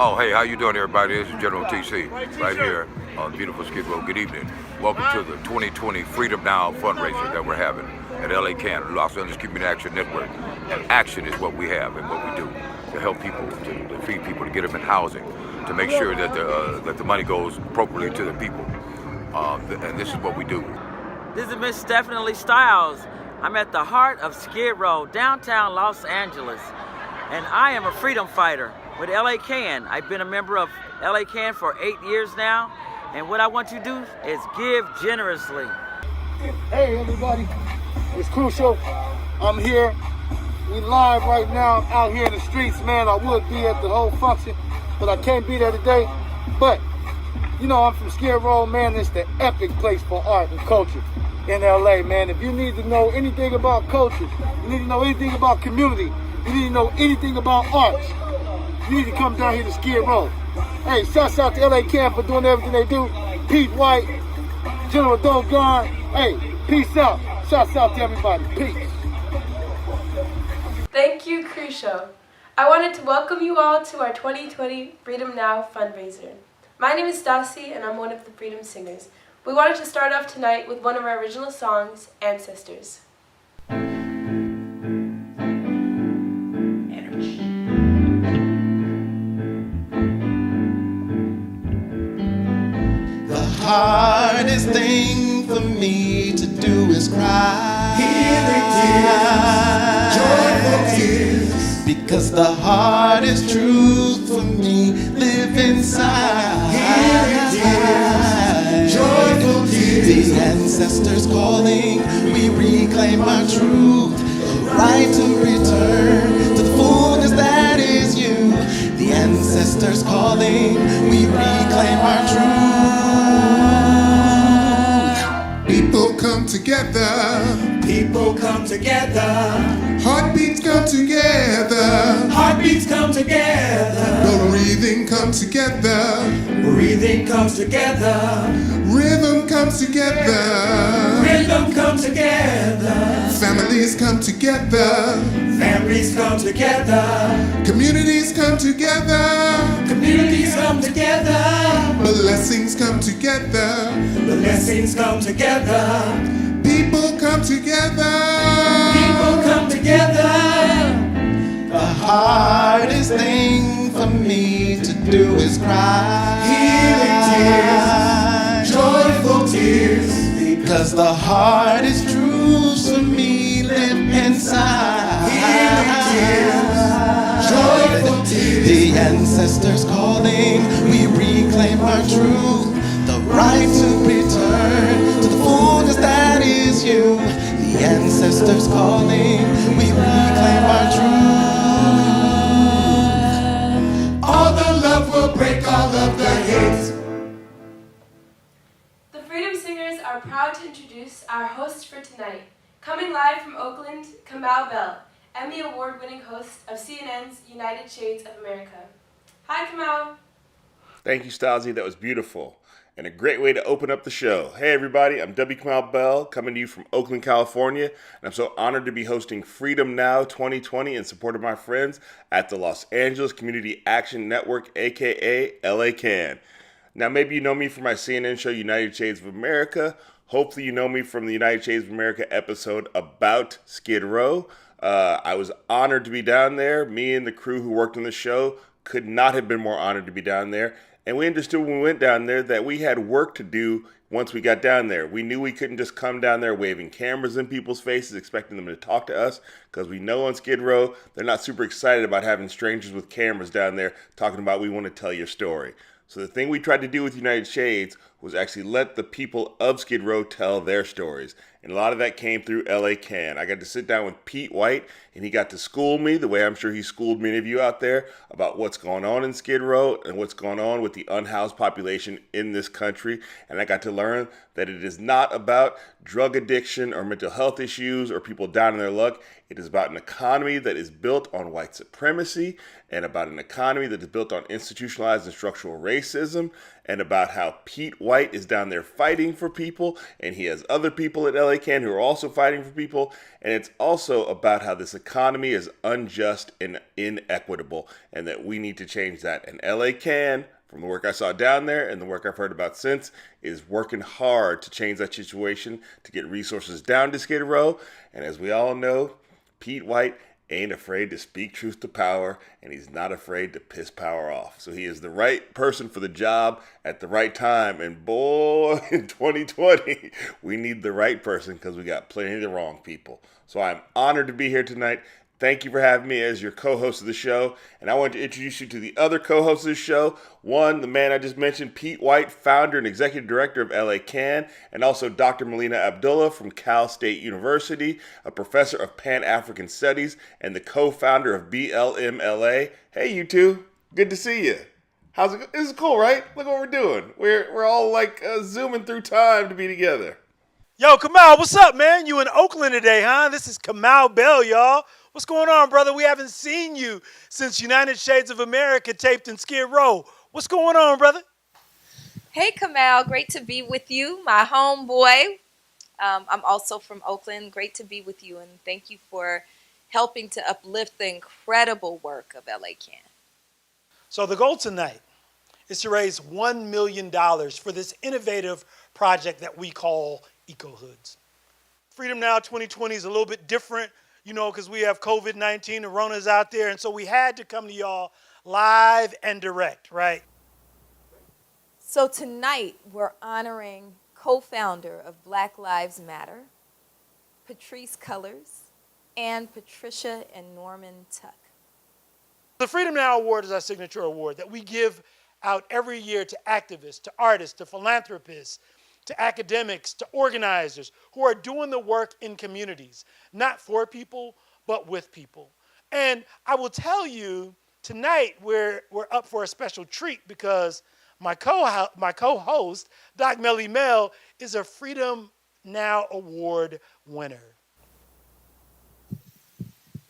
Oh, hey, how you doing, everybody? This is General TC, right here on beautiful Skid Row. Good evening. Welcome to the 2020 Freedom Now fundraiser that we're having at LA Can, Los Angeles Community Action Network. And action is what we have and what we do to help people, to feed people, to get them in housing, to make sure that the money goes appropriately to the people. And this is what we do. This is Miss Stephanie Styles. I'm at the heart of Skid Row, downtown Los Angeles. And I am a freedom fighter with LA Can. I've been a member of LA Can for 8 years now. And what I want you to do is give generously. Hey everybody, it's Crucial. I'm here. We live right now. I'm out here in the streets, man. I would be at the whole function, but I can't be there today. But, you know, I'm from Skid Row, man. It's the epic place for art and culture in LA, man. If you need to know anything about culture, you need to know anything about community, you need to know anything about arts, you need to come down here to Skid Row. Hey, shouts out to LA Camp for doing everything they do. Pete White, General Doggone. Hey, peace out. Shouts out to everybody. Peace. Thank you, Crucial. I wanted to welcome you all to our 2020 Freedom Now fundraiser. My name is Stassi, and I'm one of the Freedom Singers. We wanted to start off tonight with one of our original songs, Ancestors. Hardest thing for me to do is cry. Healing tears, joyful tears, because the hardest truth for me live inside. Healing tears, joyful tears, the ancestors calling, we reclaim our truth, the right to return to the fullness that is you. The ancestors calling, we reclaim our truth. People come together. People come together. Heartbeats come together. Heartbeats come together. The breathing comes together. Breathing comes together. Rhythm comes together. Rhythm comes together. Families come together. Families come together. Communities come together. Communities come together. Blessings come together. Blessings come together. People come together. People come together. The hardest thing for me to do is cry. Healing tears, joyful tears, because the hardest truths for me live inside. Healing tears, joyful tears, the ancestors calling, we reclaim our truth, the right to return to the fullness that is you. The ancestors calling, we reclaim our truth. all the love will break all of the hate. The Freedom Singers are proud to introduce our host for tonight. Coming live from Oakland, Kamau Bell, Emmy Award-winning host of CNN's United Shades of America. Hi, Kamau. Thank you, Stassi. That was beautiful. And a great way to open up the show. Hey, everybody. I'm W. Kamau Bell, coming to you from Oakland, California. And I'm so honored to be hosting Freedom Now 2020 in support of my friends at the Los Angeles Community Action Network, a.k.a. LA Can. Now, maybe you know me from my CNN show, United Shades of America. Hopefully you know me from the United Shades of America episode about Skid Row. I was honored to be down there. Me and the crew who worked on the show could not have been more honored to be down there. And we understood when we went down there that we had work to do once we got down there. We knew we couldn't just come down there waving cameras in people's faces, expecting them to talk to us, because we know on Skid Row, they're not super excited about having strangers with cameras down there talking about, we want to tell your story. So the thing we tried to do with United Shades was actually let the people of Skid Row tell their stories. And a lot of that came through LA Can. I got to sit down with Pete White, and he got to school me the way I'm sure he schooled many of you out there about what's going on in Skid Row and what's going on with the unhoused population in this country. And I got to learn that it is not about drug addiction or mental health issues or people down in their luck. It is about an economy that is built on white supremacy and about an economy that is built on institutionalized and structural racism and about how Pete White White is down there fighting for people, and he has other people at LA Can who are also fighting for people. And it's also about how this economy is unjust and inequitable, and that we need to change that. And LA Can, from the work I saw down there and the work I've heard about since, is working hard to change that situation, to get resources down to Skid Row. And as we all know, Pete White ain't afraid to speak truth to power, and he's not afraid to piss power off. So he is the right person for the job at the right time. And boy, in 2020, we need the right person because we got plenty of the wrong people. So I'm honored to be here tonight. Thank you for having me as your co-host of the show. And I want to introduce you to the other co-hosts of the show. One, the man I just mentioned, Pete White, founder and executive director of LA Can, and also Dr. Melina Abdullah from Cal State University, a professor of Pan-African Studies, and the co-founder of BLMLA. Hey, you two. Good to see you. How's it? This is cool, right? Look what we're doing. We're all like zooming through time to be together. Yo, Kamau, what's up, man? You in Oakland today, huh? This is Kamau Bell, y'all. What's going on, brother? We haven't seen you since United Shades of America taped in Skid Row. What's going on, brother? Hey, Kamau. Great to be with you, my homeboy. I'm also from Oakland. Great to be with you, and thank you for helping to uplift the incredible work of LA Can. So the goal tonight is to raise $1 million for this innovative project that we call EcoHoods. Freedom Now 2020 is a little bit different, you know, because we have COVID-19, the Rona's out there, and so we had to come to y'all live and direct, right? So tonight, we're honoring co-founder of Black Lives Matter, Patrice Cullers, and Patricia and Norman Tuck. The Freedom Now Award is our signature award that we give out every year to activists, to artists, to philanthropists, to academics, to organizers who are doing the work in communities, not for people, but with people. And I will tell you, tonight we're up for a special treat because my co-host, Doc Melly Mel, is a Freedom Now Award winner.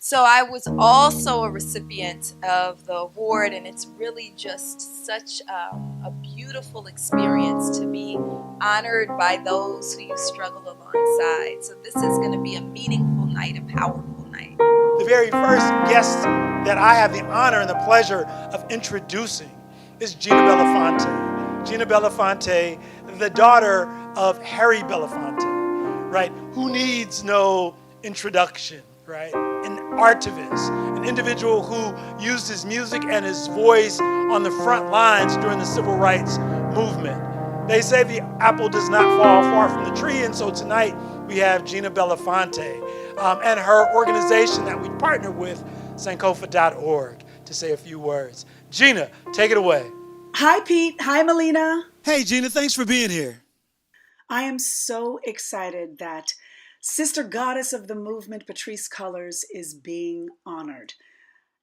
So I was also a recipient of the award, and it's really just such a beautiful experience to be honored by those who you struggle alongside. So this is going to be a meaningful night, a powerful night. The very first guest that I have the honor and the pleasure of introducing is Gina Belafonte. Gina Belafonte, the daughter of Harry Belafonte, right? Who needs no introduction, right? An artivist, an individual who used his music and his voice on the front lines during the civil rights movement. They say the apple does not fall far from the tree, and so tonight we have Gina Belafonte and her organization that we partner with, Sankofa.org, to say a few words. Gina, take it away. Hi, Pete. Hi, Melina. Hey, Gina, thanks for being here. I am so excited that Sister Goddess of the Movement, Patrice Cullers, is being honored.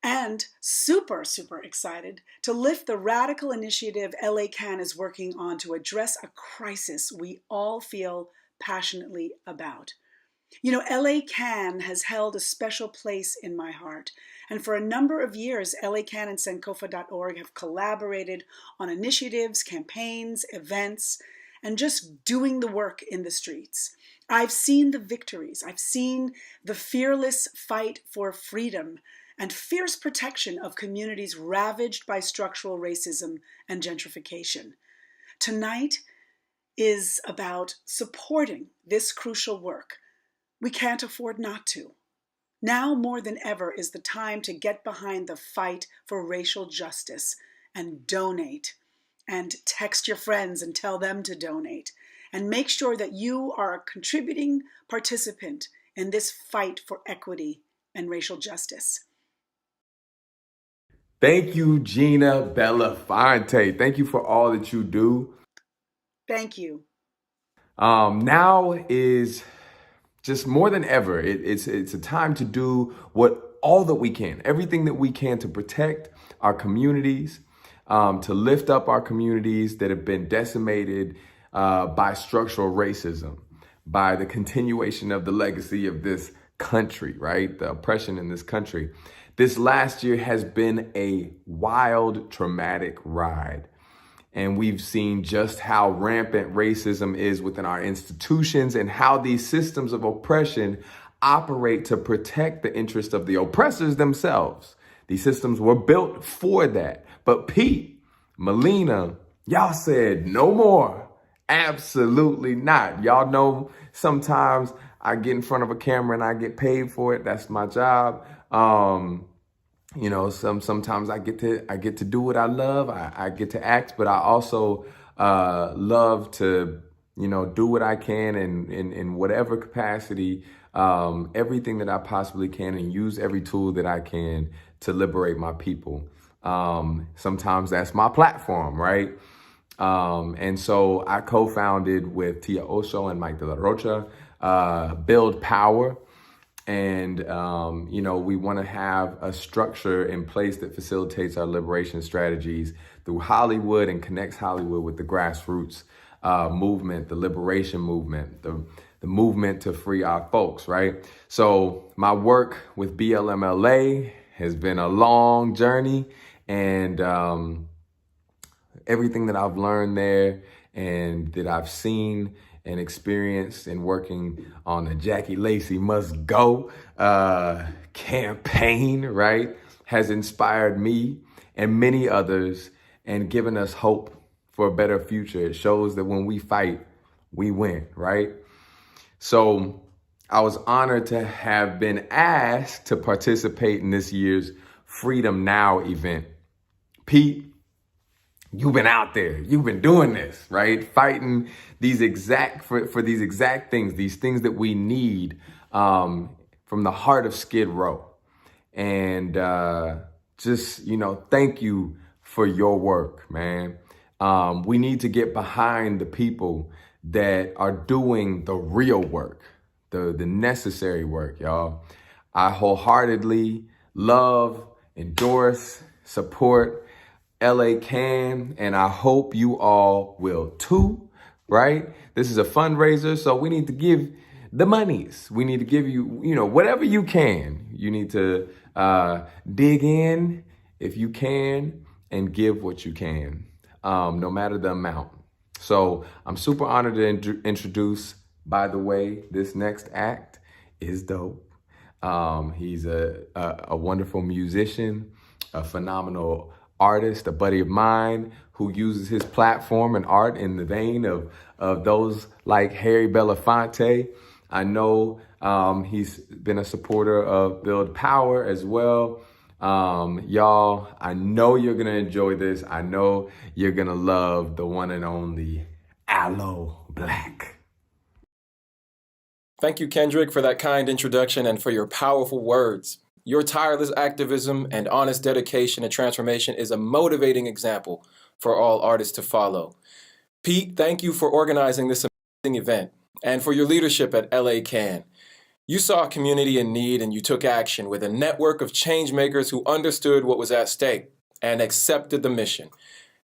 And super, super excited to lift the radical initiative LA Can is working on to address a crisis we all feel passionately about. You know, LA Can has held a special place in my heart. And for a number of years, LA Can and Sankofa.org have collaborated on initiatives, campaigns, events, and just doing the work in the streets. I've seen the victories. I've seen the fearless fight for freedom and fierce protection of communities ravaged by structural racism and gentrification. Tonight is about supporting this crucial work. We can't afford not to. Now more than ever is the time to get behind the fight for racial justice and donate. And text your friends and tell them to donate. And make sure that you are a contributing participant in this fight for equity and racial justice. Thank you, Gina Belafonte. Thank you for all that you do. Thank you. Now is just more than ever. It's a time to do all that we can, everything that we can to protect our communities, to lift up our communities that have been decimated by structural racism, by the continuation of the legacy of this country, right? The oppression in this country. This last year has been a wild, traumatic ride. And we've seen just how rampant racism is within our institutions and how these systems of oppression operate to protect the interest of the oppressors themselves. These systems were built for that. But Pete, Melina, y'all said no more. Absolutely not. Y'all know sometimes I get in front of a camera and I get paid for it. That's my job. You know, sometimes I get to do what I love. I get to act, but I also love to, you know, do what I can in whatever capacity, everything that I possibly can, and use every tool that I can to liberate my people. Sometimes that's my platform, right? And so I co-founded with Tia Oso and Mike De La Rocha, Build Power. And, you know, we want to have a structure in place that facilitates our liberation strategies through Hollywood and connects Hollywood with the grassroots movement, the liberation movement, the movement to free our folks, right? So my work with BLMLA has been a long journey, and everything that I've learned there and that I've seen and experienced in working on the Jackie Lacey Must Go campaign, right, has inspired me and many others and given us hope for a better future. It shows that when we fight, we win, right? So I was honored to have been asked to participate in this year's Freedom Now event. Pete, you've been out there, you've been doing this, right? Fighting these for these exact things, these things that we need from the heart of Skid Row. And just, you know, thank you for your work, man. We need to get behind the people that are doing the real work, the necessary work, y'all. I wholeheartedly love, endorse, support LA Can, and I hope you all will too, right? This is a fundraiser, so we need to give the monies. We need to give you, you know, whatever you can. You need to dig in if you can and give what you can, no matter the amount. So I'm super honored to introduce, by the way, this next act is dope. He's a wonderful musician, a phenomenal artist, a buddy of mine who uses his platform and art in the vein of those like Harry Belafonte. I know he's been a supporter of Build Power as well. Y'all, I know you're gonna enjoy this. I know you're gonna love the one and only Aloe Blacc. Thank you, Kendrick, for that kind introduction and for your powerful words. Your tireless activism and honest dedication to transformation is a motivating example for all artists to follow. Pete, thank you for organizing this amazing event and for your leadership at LA Can. You saw a community in need and you took action with a network of changemakers who understood what was at stake and accepted the mission.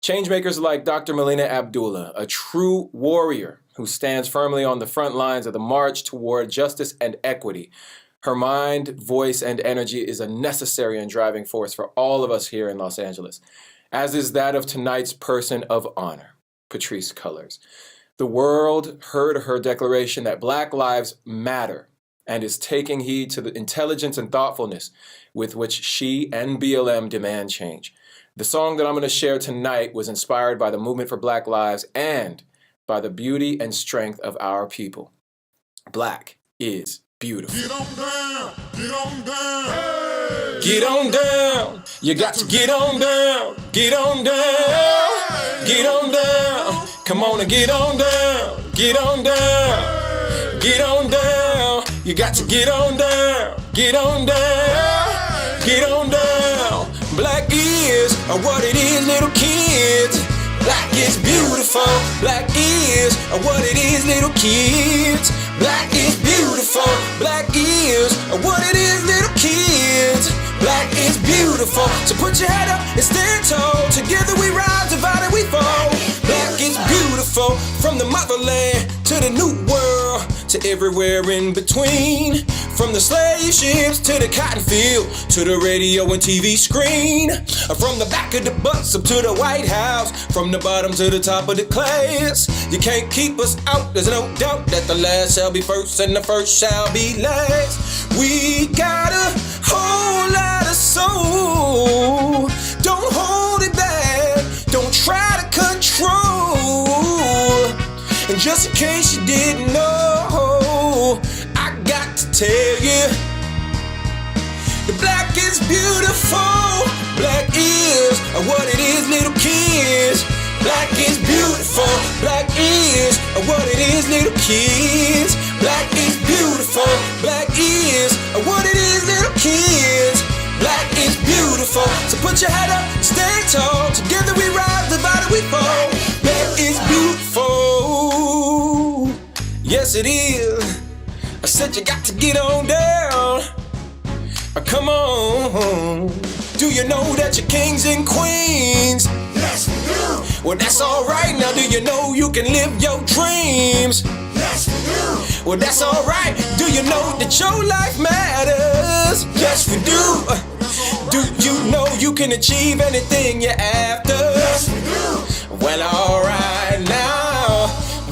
Changemakers like Dr. Melina Abdullah, a true warrior who stands firmly on the front lines of the march toward justice and equity. Her mind, voice, and energy is a necessary and driving force for all of us here in Los Angeles, as is that of tonight's person of honor, Patrice Cullers. The world heard her declaration that Black lives matter and is taking heed to the intelligence and thoughtfulness with which she and BLM demand change. The song that I'm going to share tonight was inspired by the movement for Black lives and by the beauty and strength of our people. Black is beautiful. Get on down, get on down. Hey. Get on down. You got to get on down. Get on down. Hey. Get on down. Come on and get on down. Get on down. Get on down. You got to get on down. Get on down. Get on down. Black is what it is, little kids. Black is beautiful. Black is what it is, little kids. Black is beautiful. Black is what it is, little kids. Black is beautiful. So put your head up and stand tall. Together we rise, divided we fall. Black is beautiful. From the motherland to the new world, to everywhere in between. From the slave ships to the cotton field, to the radio and TV screen, from the back of the bus up to the White House, from the bottom to the top of the class. You can't keep us out, there's no doubt that the last shall be first and the first shall be last. We got a whole lot of soul, don't hold it back, don't try to control. And just in case you didn't know, I got to tell you, the black is beautiful. Black is what it is, little kids. Black is beautiful. Black is what it is, little kids. Black is beautiful. Black is what it is, little kids. Black is beautiful. So put your head up, stand tall. Together we rise, divided we fall. Black is beautiful. Yes, it is. I said you got to get on down. Come on. Do you know that you're kings and queens? Yes, we do. Well, that's alright. Now, do you know you can live your dreams? Yes, we do. Well, that's alright. Do you know that your life matters? Yes, we do. Do you know you can achieve anything you're after? Yes, we do. Well, alright now.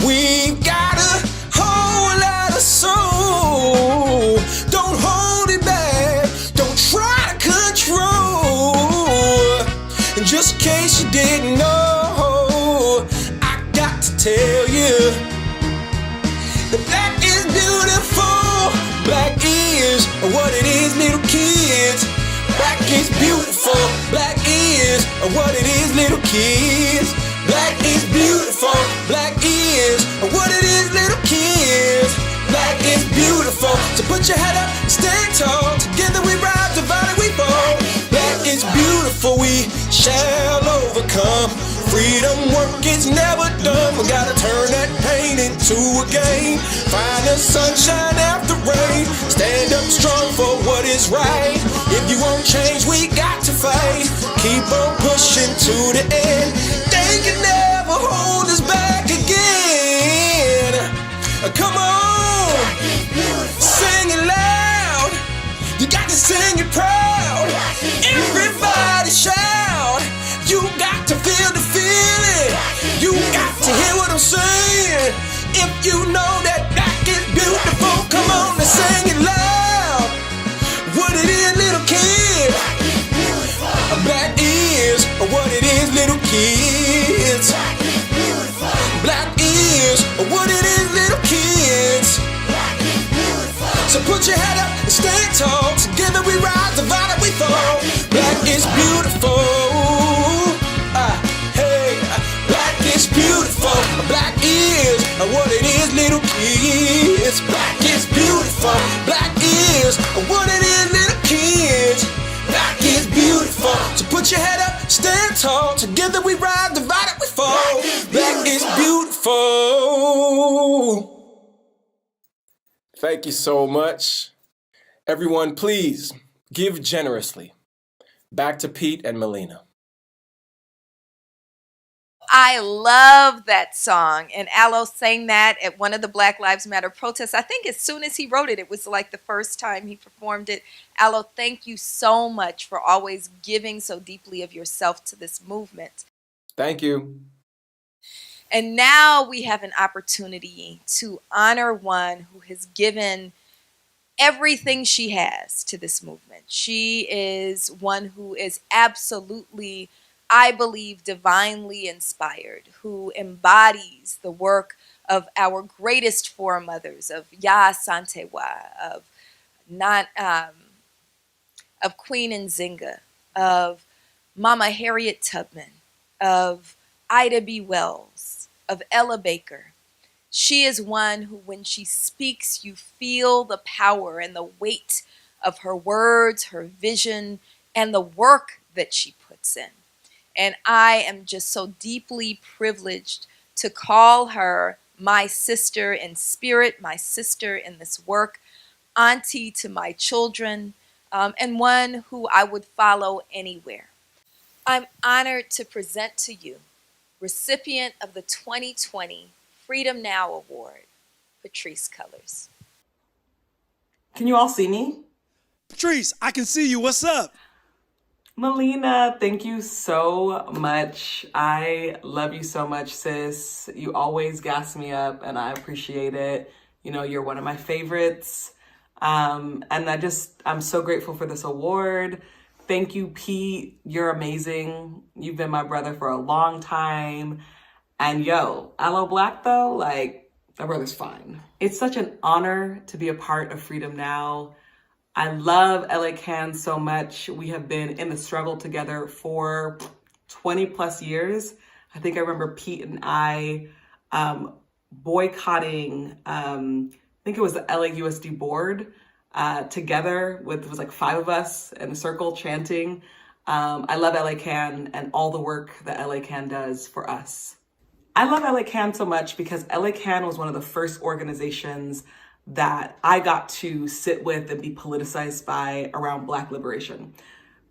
We've got a whole lot of soul. Don't hold it back. Don't try to control. And just in case you didn't know, I got to tell you, the black is beautiful. Black is what it is, little kids. Black is beautiful. Black is what it is, little kids. Black is beautiful. Black is what it is, little kids. Black is beautiful. So put your head up, stand tall. Together we rise, divided we fall. Black is beautiful. We shall overcome. Freedom work is never done. We gotta turn that pain into a gain. Find the sunshine after rain. Stand up strong for what is right. If you want change, we got to fight. Keep on pushing to the end. They can never hold us back again. Come on, sing it loud. You got to sing it proud. Everybody shout. You got to feel the feeling. You got to hear what I'm saying. If you know that black is beautiful, come on and sing it loud. What it is, little kid. Black is what it is, little kids. Black is what it is, little kids. So put your head up and stand tall. Together we rise, divided we fall. Black is beautiful. Hey, black is beautiful. Black is what it is, little kids. Black is beautiful. Black is what it is, little kids. Black is beautiful. So put your head up, stand tall. Together we rise, divided we fall. Black is beautiful. Thank you so much. Everyone, please give generously. Back to Pete and Melina. I love that song. And Aloe sang that at one of the Black Lives Matter protests. I think as soon as he wrote it, it was like the first time he performed it. Aloe, thank you so much for always giving so deeply of yourself to this movement. Thank you. And now we have an opportunity to honor one who has given everything she has to this movement. She is one who is absolutely, I believe, divinely inspired, who embodies the work of our greatest foremothers, of Ya Santewa, of Queen Nzinga, of Mama Harriet Tubman, of Ida B. Wells, of Ella Baker. She is one who, when she speaks, you feel the power and the weight of her words, her vision, and the work that she puts in. And I am just so deeply privileged to call her my sister in spirit, my sister in this work, auntie to my children, and one who I would follow anywhere. I'm honored to present to you recipient of the 2020 Freedom Now Award, Patrice Cullers. Can you all see me? Patrice, I can see you. What's up? Melina, thank you so much. I love you so much, sis. You always gas me up and I appreciate it. You know, you're one of my favorites. And I'm so grateful for this award. Thank you, Pete. You're amazing. You've been my brother for a long time. And yo, Aloe Black though, like, that brother's fine. It's such an honor to be a part of Freedom Now. I love LA Can so much. We have been in the struggle together for 20 plus years. I think I remember Pete and I boycotting, I think it was the LAUSD board together with, it was like 5 of us in a circle chanting. I love LA Can and all the work that LA Can does for us. I love LA Can so much because LA Can was one of the first organizations that I got to sit with and be politicized by around Black liberation.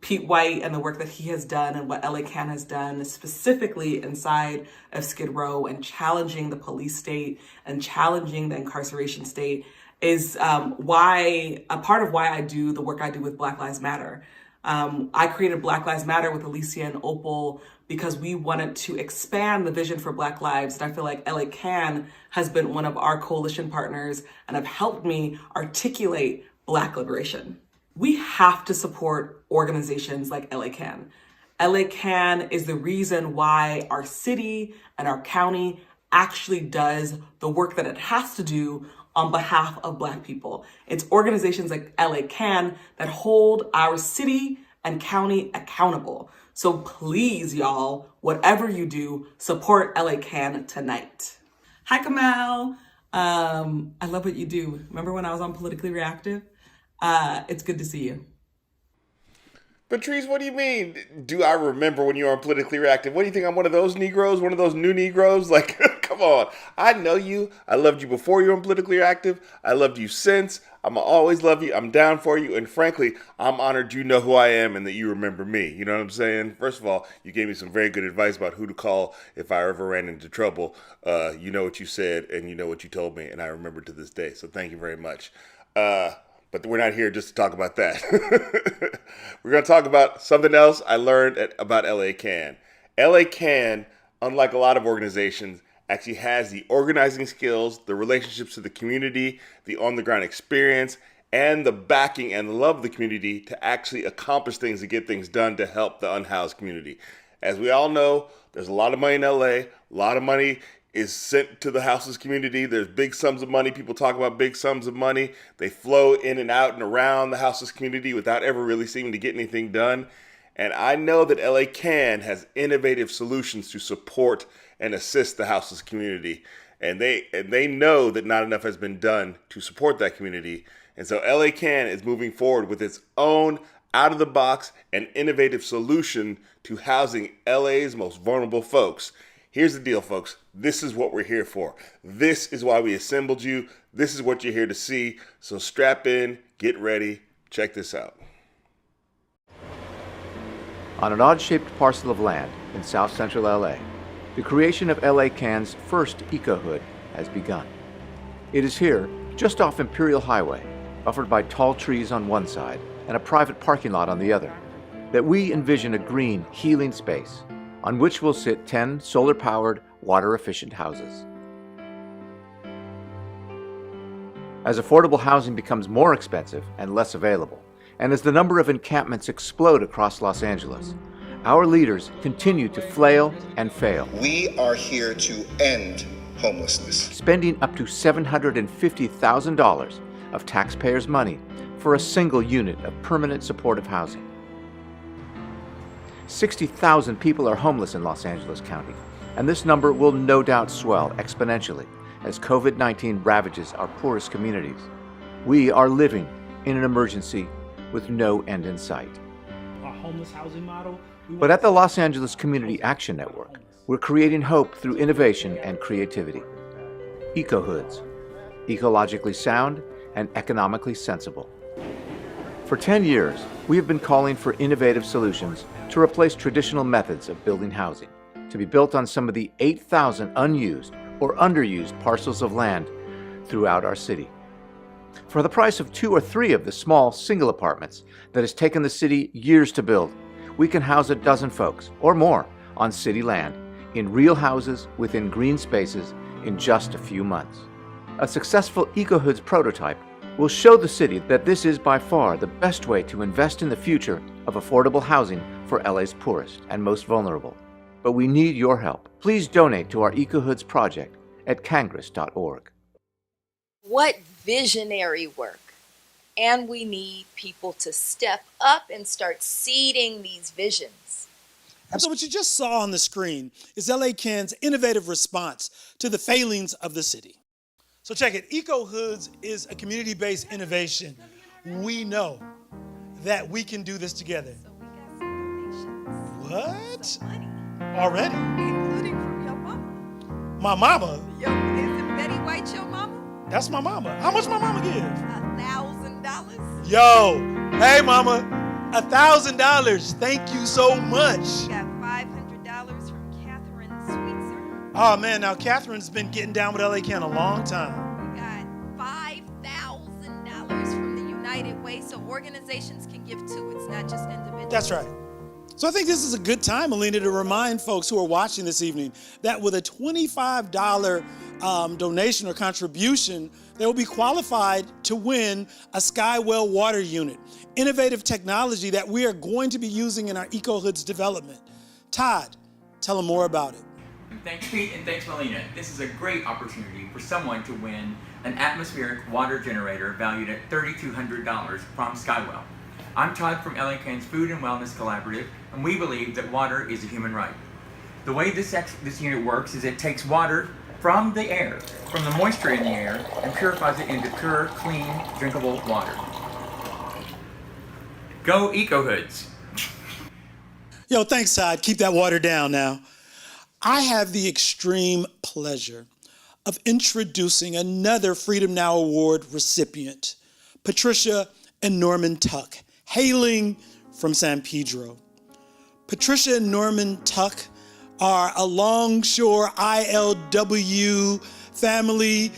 Pete White and the work that he has done and what LA Can has done specifically inside of Skid Row and challenging the police state and challenging the incarceration state is a part of why I do the work I do with Black Lives Matter. I created Black Lives Matter with Alicia and Opal because we wanted to expand the vision for Black lives. And I feel like LA Can has been one of our coalition partners and have helped me articulate Black liberation. We have to support organizations like LA Can. LA Can is the reason why our city and our county actually does the work that it has to do on behalf of Black people. It's organizations like LA Can that hold our city and county accountable. So please, y'all, whatever you do, support LA Can tonight. Hi, Kamau. I love what you do. Remember when I was on Politically Reactive? It's good to see you. Patrice, what do you mean? Do I remember when you were on Politically Reactive? What do you think? I'm one of those Negroes? One of those new Negroes? Like, come on. I know you. I loved you before you were on Politically Reactive. I loved you since. I'm going to always love you. I'm down for you. And frankly, I'm honored you know who I am and that you remember me. You know what I'm saying? First of all, you gave me some very good advice about who to call if I ever ran into trouble. You know what you said and you know what you told me. And I remember to this day. So thank you very much. But we're not here just to talk about that. We're going to talk about something else I learned about LA Can. LA Can, unlike a lot of organizations, actually has the organizing skills, the relationships to the community, the on-the-ground experience, and the backing and the love of the community to actually accomplish things and get things done to help the unhoused community. As we all know, there's a lot of money in LA, a lot of money is sent to the houseless community. There's big sums of money. People talk about big sums of money. They flow in and out and around the houseless community without ever really seeming to get anything done. And I know that LA Can has innovative solutions to support and assist the houseless community. And they know that not enough has been done to support that community. And so LA Can is moving forward with its own out-of-the-box and innovative solution to housing LA's most vulnerable folks. Here's the deal, folks. This is what we're here for. This is why we assembled you. This is what you're here to see. So strap in, get ready, check this out. On an odd-shaped parcel of land in south central LA, the creation of LA Can's first eco-hood has begun. It is here, just off Imperial Highway, buffered by tall trees on one side and a private parking lot on the other, that we envision a green, healing space on which will sit 10 solar-powered, water-efficient houses. As affordable housing becomes more expensive and less available, and as the number of encampments explode across Los Angeles, our leaders continue to flail and fail. We are here to end homelessness. Spending up to $750,000 of taxpayers' money for a single unit of permanent supportive housing. 60,000 people are homeless in Los Angeles County, and this number will no doubt swell exponentially as COVID-19 ravages our poorest communities. We are living in an emergency with no end in sight. Our homeless housing model. But at the Los Angeles Community Action Network, we're creating hope through innovation and creativity. Eco-hoods, ecologically sound and economically sensible. For 10 years, we have been calling for innovative solutions to replace traditional methods of building housing, to be built on some of the 8,000 unused or underused parcels of land throughout our city. For the price of 2 or 3 of the small single apartments that has taken the city years to build, we can house a dozen folks or more on city land in real houses within green spaces in just a few months. A successful EcoHoods prototype will show the city that this is by far the best way to invest in the future of affordable housing for LA's poorest and most vulnerable. But we need your help. Please donate to our EcoHoods project at Congress.org. What visionary work. And we need people to step up and start seeding these visions. And so what you just saw on the screen is LA Can's innovative response to the failings of the city. So check it, EcoHoods is a community-based innovation. We know that we can do this together. What? Already? Including from your mama. My mama? Yo, isn't Betty White your mama? That's my mama. How much my mama give? $1,000. Yo, hey mama, $1,000. Thank you so much. We got $500 from Catherine Sweetser. Oh man, now Catherine's been getting down with LA Can a long time. We got $5,000 from the United Way, so organizations can give too. It's not just individuals. That's right. So I think this is a good time, Melina, to remind folks who are watching this evening that with a $25 donation or contribution, they will be qualified to win a Skywell water unit, innovative technology that we are going to be using in our EcoHoods development. Todd, tell them more about it. Thanks, Pete, and thanks, Melina. This is a great opportunity for someone to win an atmospheric water generator valued at $3,200 from Skywell. I'm Todd from LA Can's Food and Wellness Collaborative, and we believe that water is a human right. The way this unit works is it takes water from the air, from the moisture in the air, and purifies it into pure, clean, drinkable water. Go EcoHoods! Yo, thanks, Todd. Keep that water down now. I have the extreme pleasure of introducing another Freedom Now Award recipient, Patricia and Norman Tuck, hailing from San Pedro. Patricia and Norman Tuck are a Longshore ILW family,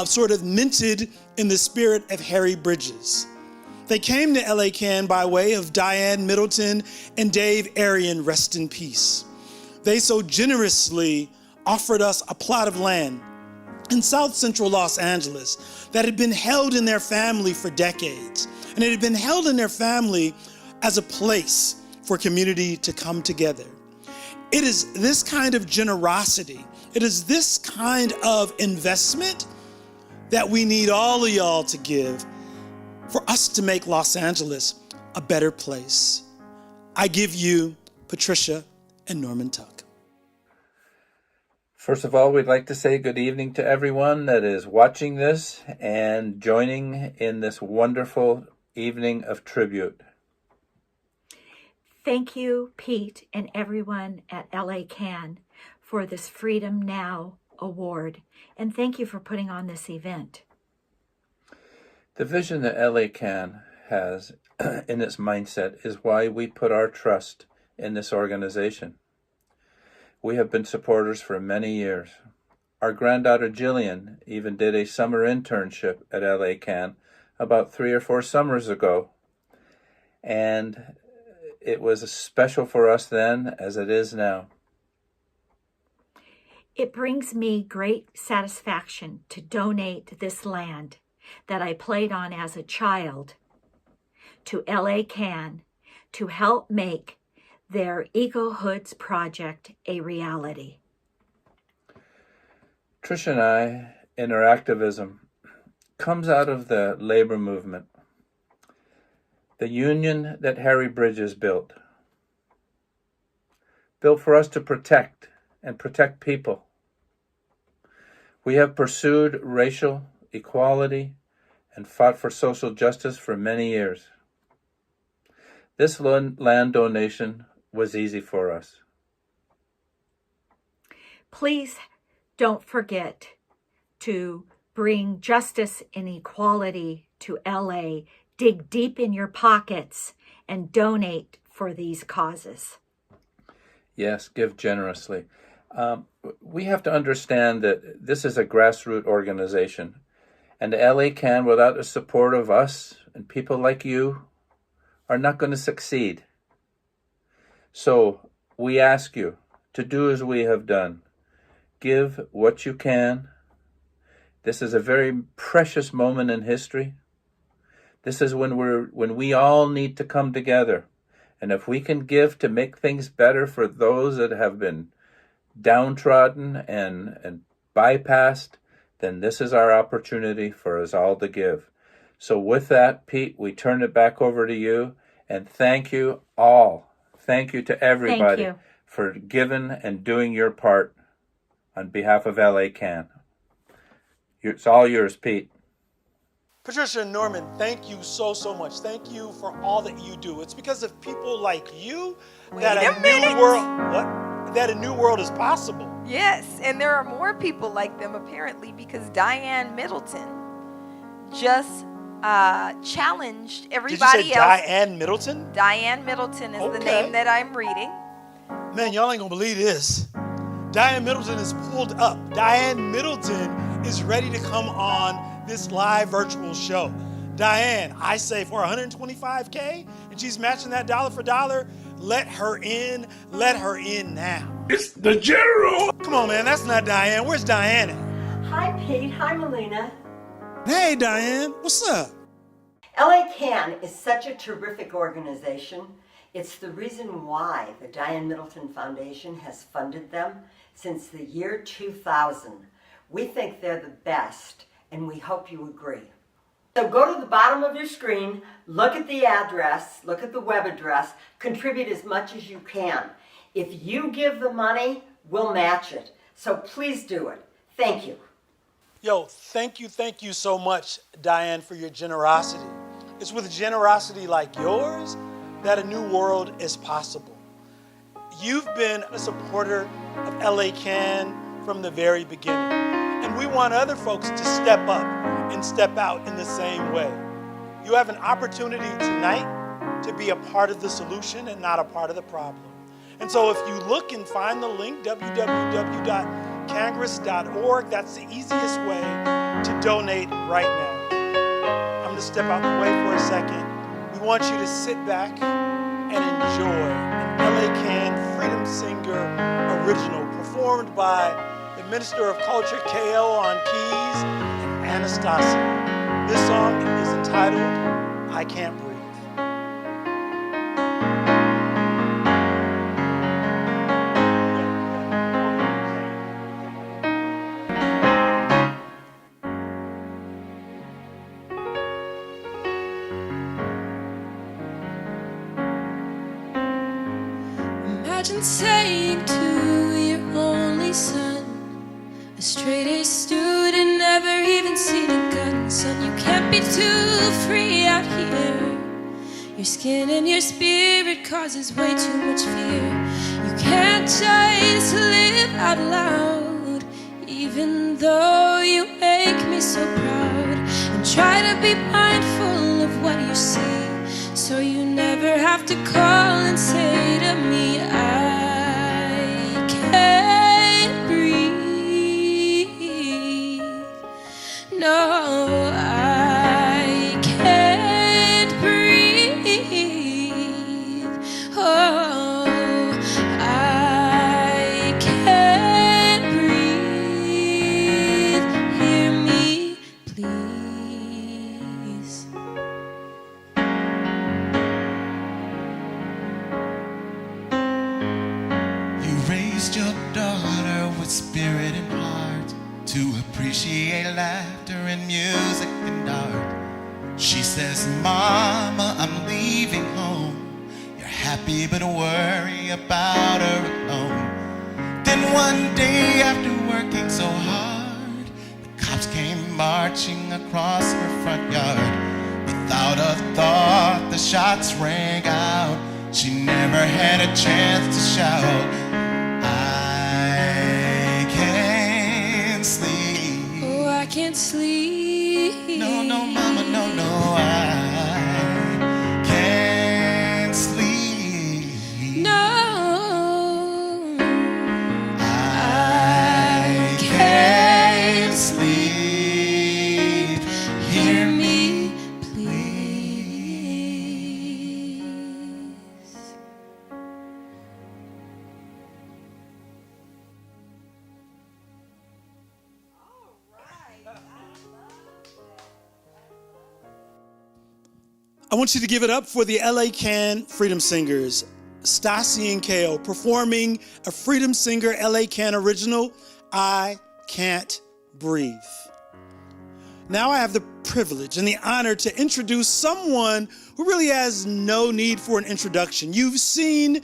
sort of minted in the spirit of Harry Bridges. They came to LA Can by way of Diane Middleton and Dave Arian, rest in peace. They so generously offered us a plot of land in South Central Los Angeles that had been held in their family for decades. And it had been held in their family as a place for community to come together. It is this kind of generosity, it is this kind of investment that we need all of y'all to give for us to make Los Angeles a better place. I give you Patricia and Norman Tuck. First of all, we'd like to say good evening to everyone that is watching this and joining in this wonderful evening of tribute. Thank you, Pete, and everyone at LA Can for this Freedom Now Award, and thank you for putting on this event. The vision that LA Can has in its mindset is why we put our trust in this organization. We have been supporters for many years. Our granddaughter Jillian even did a summer internship at LA Can about 3 or 4 summers ago, and it was special for us then as it is now. It brings me great satisfaction to donate this land that I played on as a child to LA Can to help make their EcoHoods project a reality. Tricia and I, in our activism, comes out of the labor movement, the union that Harry Bridges built for us to protect and protect people. We have pursued racial equality and fought for social justice for many years. This land donation was easy for us. Please don't forget to bring justice and equality to LA. Dig deep in your pockets and donate for these causes. Yes, give generously. We have to understand that this is a grassroots organization, And LA Can, without the support of us and people like you, are not going to succeed. So we ask you to do as we have done. Give what you can. This is a very precious moment in history. This is when we all need to come together. And if we can give to make things better for those that have been downtrodden and bypassed, then this is our opportunity for us all to give. So with that, Pete, we turn it back over to you. And thank you all. Thank you to everybody for giving and doing your part on behalf of LA Can. It's all yours, Pete. Patricia and Norman, thank you so much. Thank you for all that you do. It's because of people like you that a new world is possible. Yes, and there are more people like them apparently, because Diane Middleton just challenged everybody Did you say else. Diane Middleton? Diane Middleton is the name that I'm reading. Man, y'all ain't gonna believe this. Diane Middleton is pulled up. Diane Middleton is ready to come on this live virtual show. Diane, I say for $125K, and she's matching that dollar for dollar, let her in. Let her in now. It's the general. Come on, man, that's not Diane. Where's Diane at? Hi, Pete. Hi, Melina. Hey, Diane, what's up? LA Can is such a terrific organization. It's the reason why the Diane Middleton Foundation has funded them since the year 2000. We think they're the best, and we hope you agree. So go to the bottom of your screen, look at the address, look at the web address, contribute as much as you can. If you give the money, we'll match it. So please do it. Thank you. Yo, thank you so much, Diane, for your generosity. It's with generosity like yours that a new world is possible. You've been a supporter of LA Can from the very beginning, and we want other folks to step up and step out in the same way. You have an opportunity tonight to be a part of the solution and not a part of the problem. And so if you look and find the link, www.congress.org, that's the easiest way to donate right now. I'm gonna step out the way for a second. We want you to sit back and enjoy an LA Can Freedom Singer original performed by the Minister of Culture, KL on keys, and Anastasia. This song is entitled, I Can't Breathe. Imagine saying to your only son, a straight-A student, never even seen a gun. Son, you can't be too free out here. Your skin and your spirit causes way too much fear. You can't just live out loud, even though you make me so proud. And try to be mindful of what you see, so you never have to call and say to me, I can't breathe. No, I can't breathe. Oh, I can't breathe. Hear me, please. You raised your daughter with spirit and heart to appreciate laughter and music and art. She says, Mama, I'm leaving home. You're happy but worry about her alone. Then one day after working so hard, the cops came marching across her front yard. Without a thought, the shots rang out. She never had a chance to shout, I can't sleep. Oh, I can't sleep. No, no, Mama, no, no, I can't sleep. No, I can't sleep. I want you to give it up for the LA Can Freedom Singers, Stassi and Kale, performing a Freedom Singer LA Can original, I Can't Breathe. Now I have the privilege and the honor to introduce someone who really has no need for an introduction. You've seen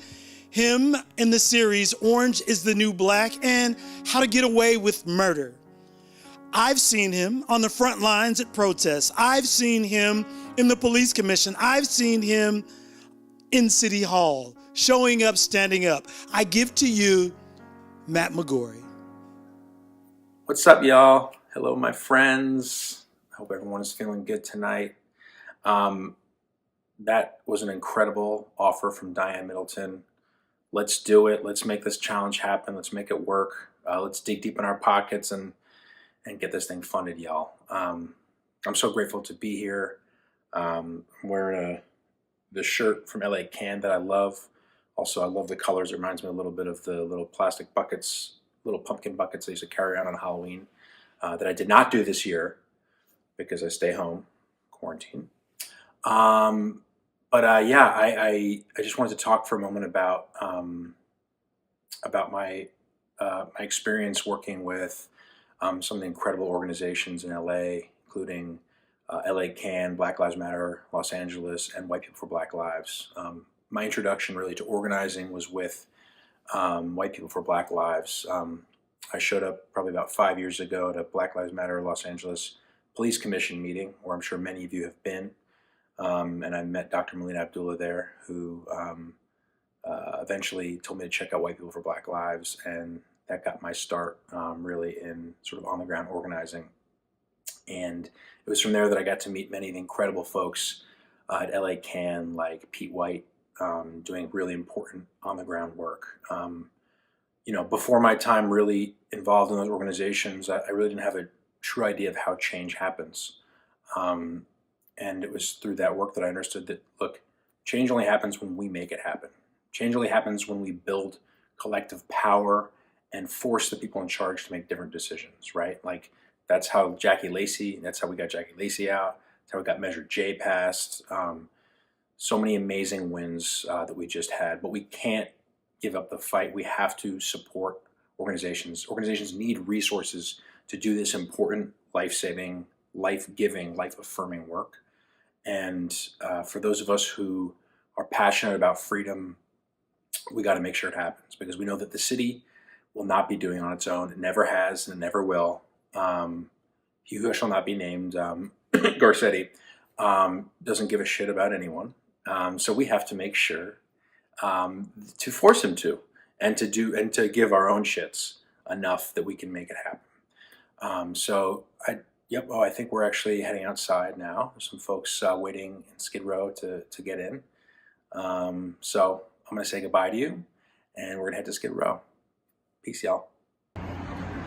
him in the series Orange is the New Black and How to Get Away with Murder. I've seen him on the front lines at protests. I've seen him in the police commission. I've seen him in City Hall, showing up, standing up. I give to you Matt McGorry. What's up, y'all? Hello, my friends. I hope everyone is feeling good tonight. That was an incredible offer from Diane Middleton. Let's do it. Let's make this challenge happen. Let's make it work. Let's dig deep in our pockets and get this thing funded, y'all. I'm so grateful to be here. I'm wearing the shirt from LA Can that I love. Also, I love the colors. It reminds me a little bit of the little plastic buckets, little pumpkin buckets I used to carry around on Halloween that I did not do this year because I stay home, quarantine. I just wanted to talk for a moment about my experience working with some of the incredible organizations in LA, including LA Can, Black Lives Matter, Los Angeles, and White People for Black Lives. My introduction really to organizing was with White People for Black Lives. I showed up probably about 5 years ago at a Black Lives Matter Los Angeles Police Commission meeting, where I'm sure many of you have been. And I met Dr. Melina Abdullah there, who eventually told me to check out White People for Black Lives, and that got my start really in sort of on-the-ground organizing. And it was from there that I got to meet many of the incredible folks at LA Can, like Pete White, doing really important on-the-ground work. Before my time really involved in those organizations, I really didn't have a true idea of how change happens. And it was through that work that I understood that, look, change only happens when we make it happen. Change only happens when we build collective power and force the people in charge to make different decisions, right? Like, that's how we got Jackie Lacey out. That's how we got Measure J passed. So many amazing wins that we just had, but we can't give up the fight. We have to support organizations. Organizations need resources to do this important, life-saving, life-giving, life-affirming work. And for those of us who are passionate about freedom, we got to make sure it happens, because we know that the city will not be doing it on its own. It never has and it never will. He who shall not be named, Garcetti, doesn't give a shit about anyone. So we have to make sure to force him to, and to give our own shits enough that we can make it happen. I think we're actually heading outside now. There's some folks waiting in Skid Row to get in. So I'm going to say goodbye to you, and we're going to head to Skid Row. Peace, y'all.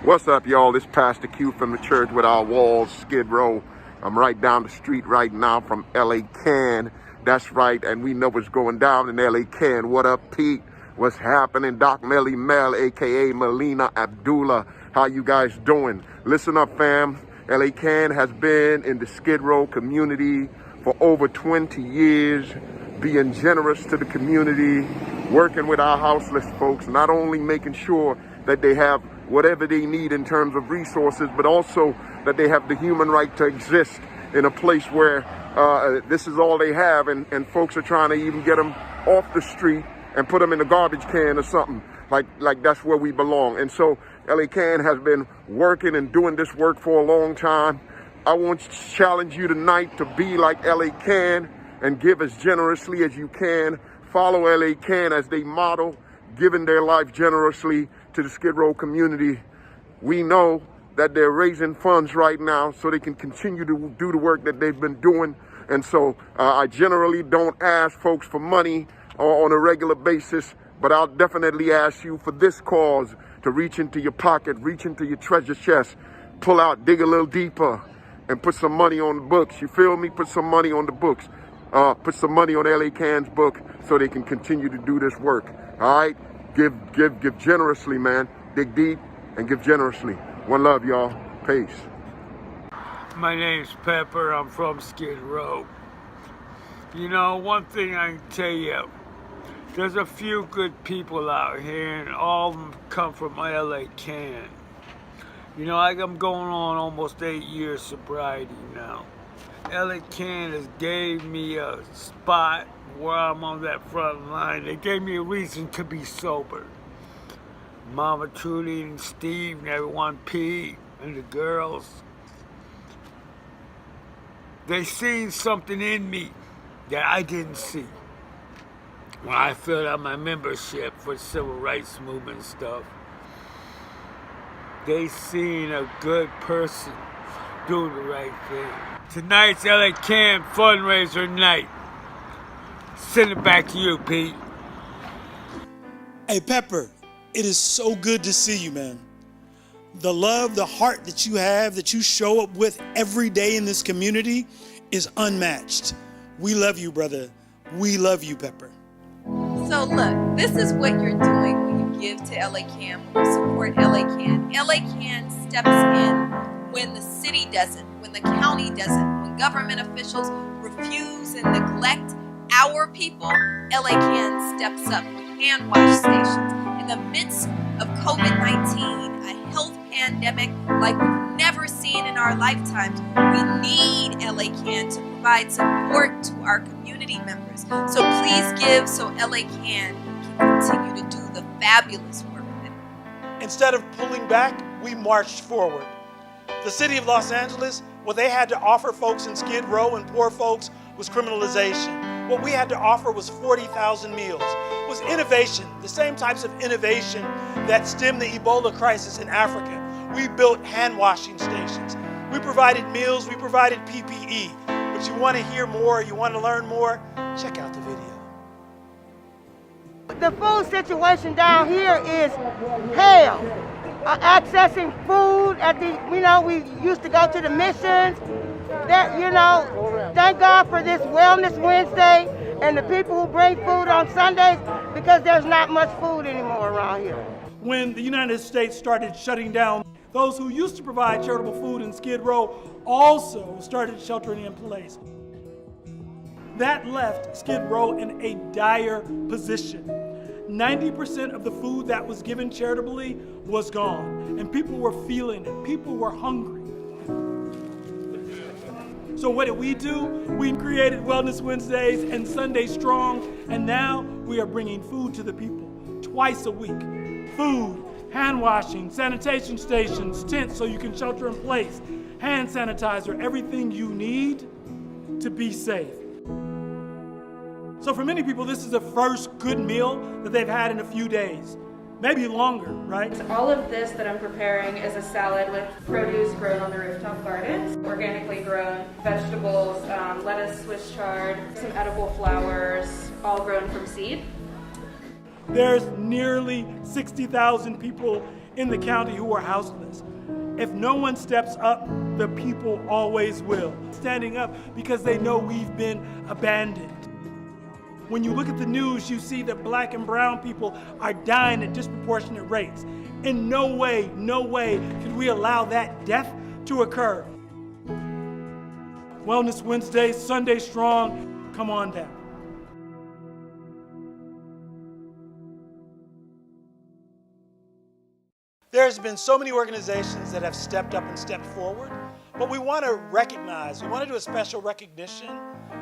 What's up, y'all? This Pastor Q from the church with our walls, Skid Row. I'm right down the street right now from LA Can. That's right, and we know what's going down in LA Can. What up, Pete? What's happening? Doc Melly Mel, a.k.a. Melina Abdullah. How you guys doing? Listen up, fam. LA Can has been in the Skid Row community for over 20 years, being generous to the community, working with our houseless folks, not only making sure that they have whatever they need in terms of resources, but also that they have the human right to exist in a place where this is all they have, and folks are trying to even get them off the street and put them in a garbage can or something, like that's where we belong. And so LA Can has been working and doing this work for a long time. I want to challenge you tonight to be like LA Can and give as generously as you can. Follow LA Can as they model, giving their life generously to the Skid Row community. We know that they're raising funds right now so they can continue to do the work that they've been doing. And so I generally don't ask folks for money on a regular basis, but I'll definitely ask you for this cause to reach into your pocket, reach into your treasure chest, pull out, dig a little deeper, and put some money on the books. You feel me? Put some money on the books. Put some money on LA Can's book so they can continue to do this work. All right? Give generously, man. Dig deep and give generously. One love, y'all. Peace. My name's Pepper. I'm from Skid Row. You know, one thing I can tell you, there's a few good people out here, and all of them come from LA Can. You know, I'm going on almost 8 years sobriety now. LA Can has gave me a spot where I'm on that front line. They gave me a reason to be sober. Mama Trudy and Steve and everyone, Pete and the girls, they seen something in me that I didn't see when I filled out my membership for the civil rights movement and stuff. They seen a good person doing the right thing. Tonight's LA Can fundraiser night. Send it back to you, Pete. Hey, Pepper, it is so good to see you, man. The love, the heart that you have, that you show up with every day in this community is unmatched. We love you, brother. We love you, Pepper. So look, this is what you're doing when you give to LA Can, when you support LA Can. LA Can steps in when the city doesn't, when the county doesn't, when government officials refuse and neglect our people. LA Can steps up with hand wash stations. In the midst of COVID-19, a health pandemic like we've never seen in our lifetimes, we need LA Can to provide support to our community members. So please give so LA Can continue to do the fabulous work that it. Instead of pulling back, we marched forward. The city of Los Angeles, what they had to offer folks in Skid Row and poor folks was criminalization. What we had to offer was 40,000 meals, was innovation, the same types of innovation that stemmed the Ebola crisis in Africa. We built hand washing stations. We provided meals, we provided PPE. But you want to hear more, you want to learn more, check out the video. The food situation down here is hell. Accessing food at the, we used to go to the missions. That, thank God for this Wellness Wednesday and the people who bring food on Sundays, because there's not much food anymore around here. When the United States started shutting down, those who used to provide charitable food in Skid Row also started sheltering in place. That left Skid Row in a dire position. 90% of the food that was given charitably was gone, and people were feeling it. People were hungry. So what did we do? We created Wellness Wednesdays and Sunday Strong, and now we are bringing food to the people twice a week. Food, hand washing, sanitation stations, tents so you can shelter in place, hand sanitizer, everything you need to be safe. So for many people, this is the first good meal that they've had in a few days, maybe longer, right? All of this that I'm preparing is a salad with produce grown on the rooftop gardens, organically grown vegetables, lettuce, Swiss chard, some edible flowers, all grown from seed. There's nearly 60,000 people in the county who are houseless. If no one steps up, the people always will. Standing up because they know we've been abandoned. When you look at the news, you see that black and brown people are dying at disproportionate rates. In no way can we allow that death to occur. Wellness Wednesday, Sunday Strong, come on down. There's been so many organizations that have stepped up and stepped forward, but we want to recognize, we want to do a special recognition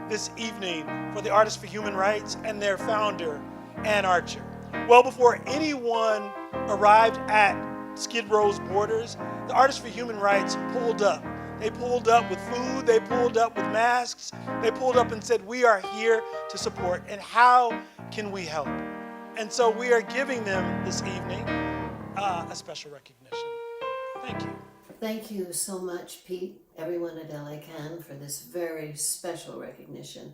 this evening for the Artists for Human Rights and their founder, Ann Archer. Well before anyone arrived at Skid Row's borders, the Artists for Human Rights pulled up. They pulled up with food, they pulled up with masks, they pulled up and said, we are here to support, and how can we help? And so we are giving them this evening a special recognition. Thank you. Thank you so much, Pete, everyone at LA Can, for this very special recognition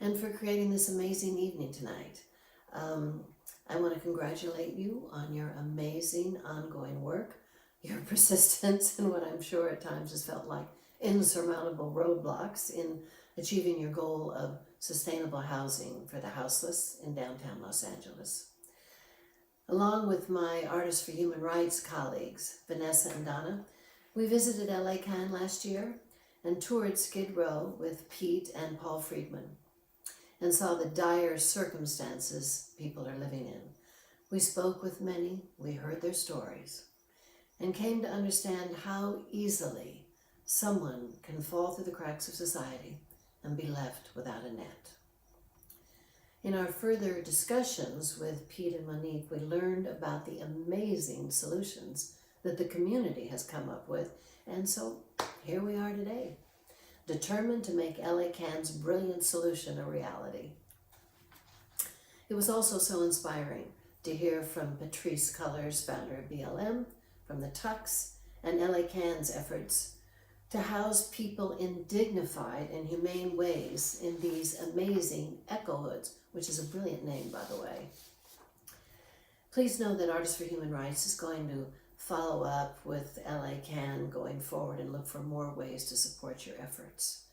and for creating this amazing evening tonight. I want to congratulate you on your amazing ongoing work, your persistence, and what I'm sure at times has felt like insurmountable roadblocks in achieving your goal of sustainable housing for the houseless in downtown Los Angeles. Along with my Artists for Human Rights colleagues, Vanessa and Donna, we visited LA Can last year and toured Skid Row with Pete and Paul Friedman. and saw the dire circumstances people are living in. We spoke with many, we heard their stories, and came to understand how easily someone can fall through the cracks of society and be left without a net. In our further discussions with Pete and Monique, we learned about the amazing solutions that the community has come up with, and so here we are today, determined to make LA Can's brilliant solution a reality. It was also so inspiring to hear from Patrice Cullers, founder of BLM, from the Tux, and LA Can's efforts to house people in dignified and humane ways in these amazing eco hoods, which is a brilliant name, by the way. Please know that Artists for Human Rights is going to follow up with LA Can going forward and look for more ways to support your efforts.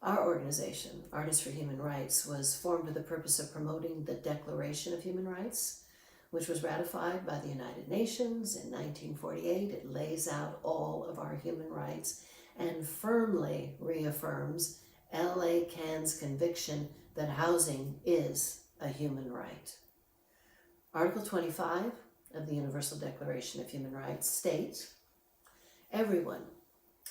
Our organization, Artists for Human Rights, was formed with the purpose of promoting the Declaration of Human Rights, which was ratified by the United Nations in 1948. It lays out all of our human rights and firmly reaffirms LA Can's conviction that housing is a human right. Article 25 of the Universal Declaration of Human Rights states, everyone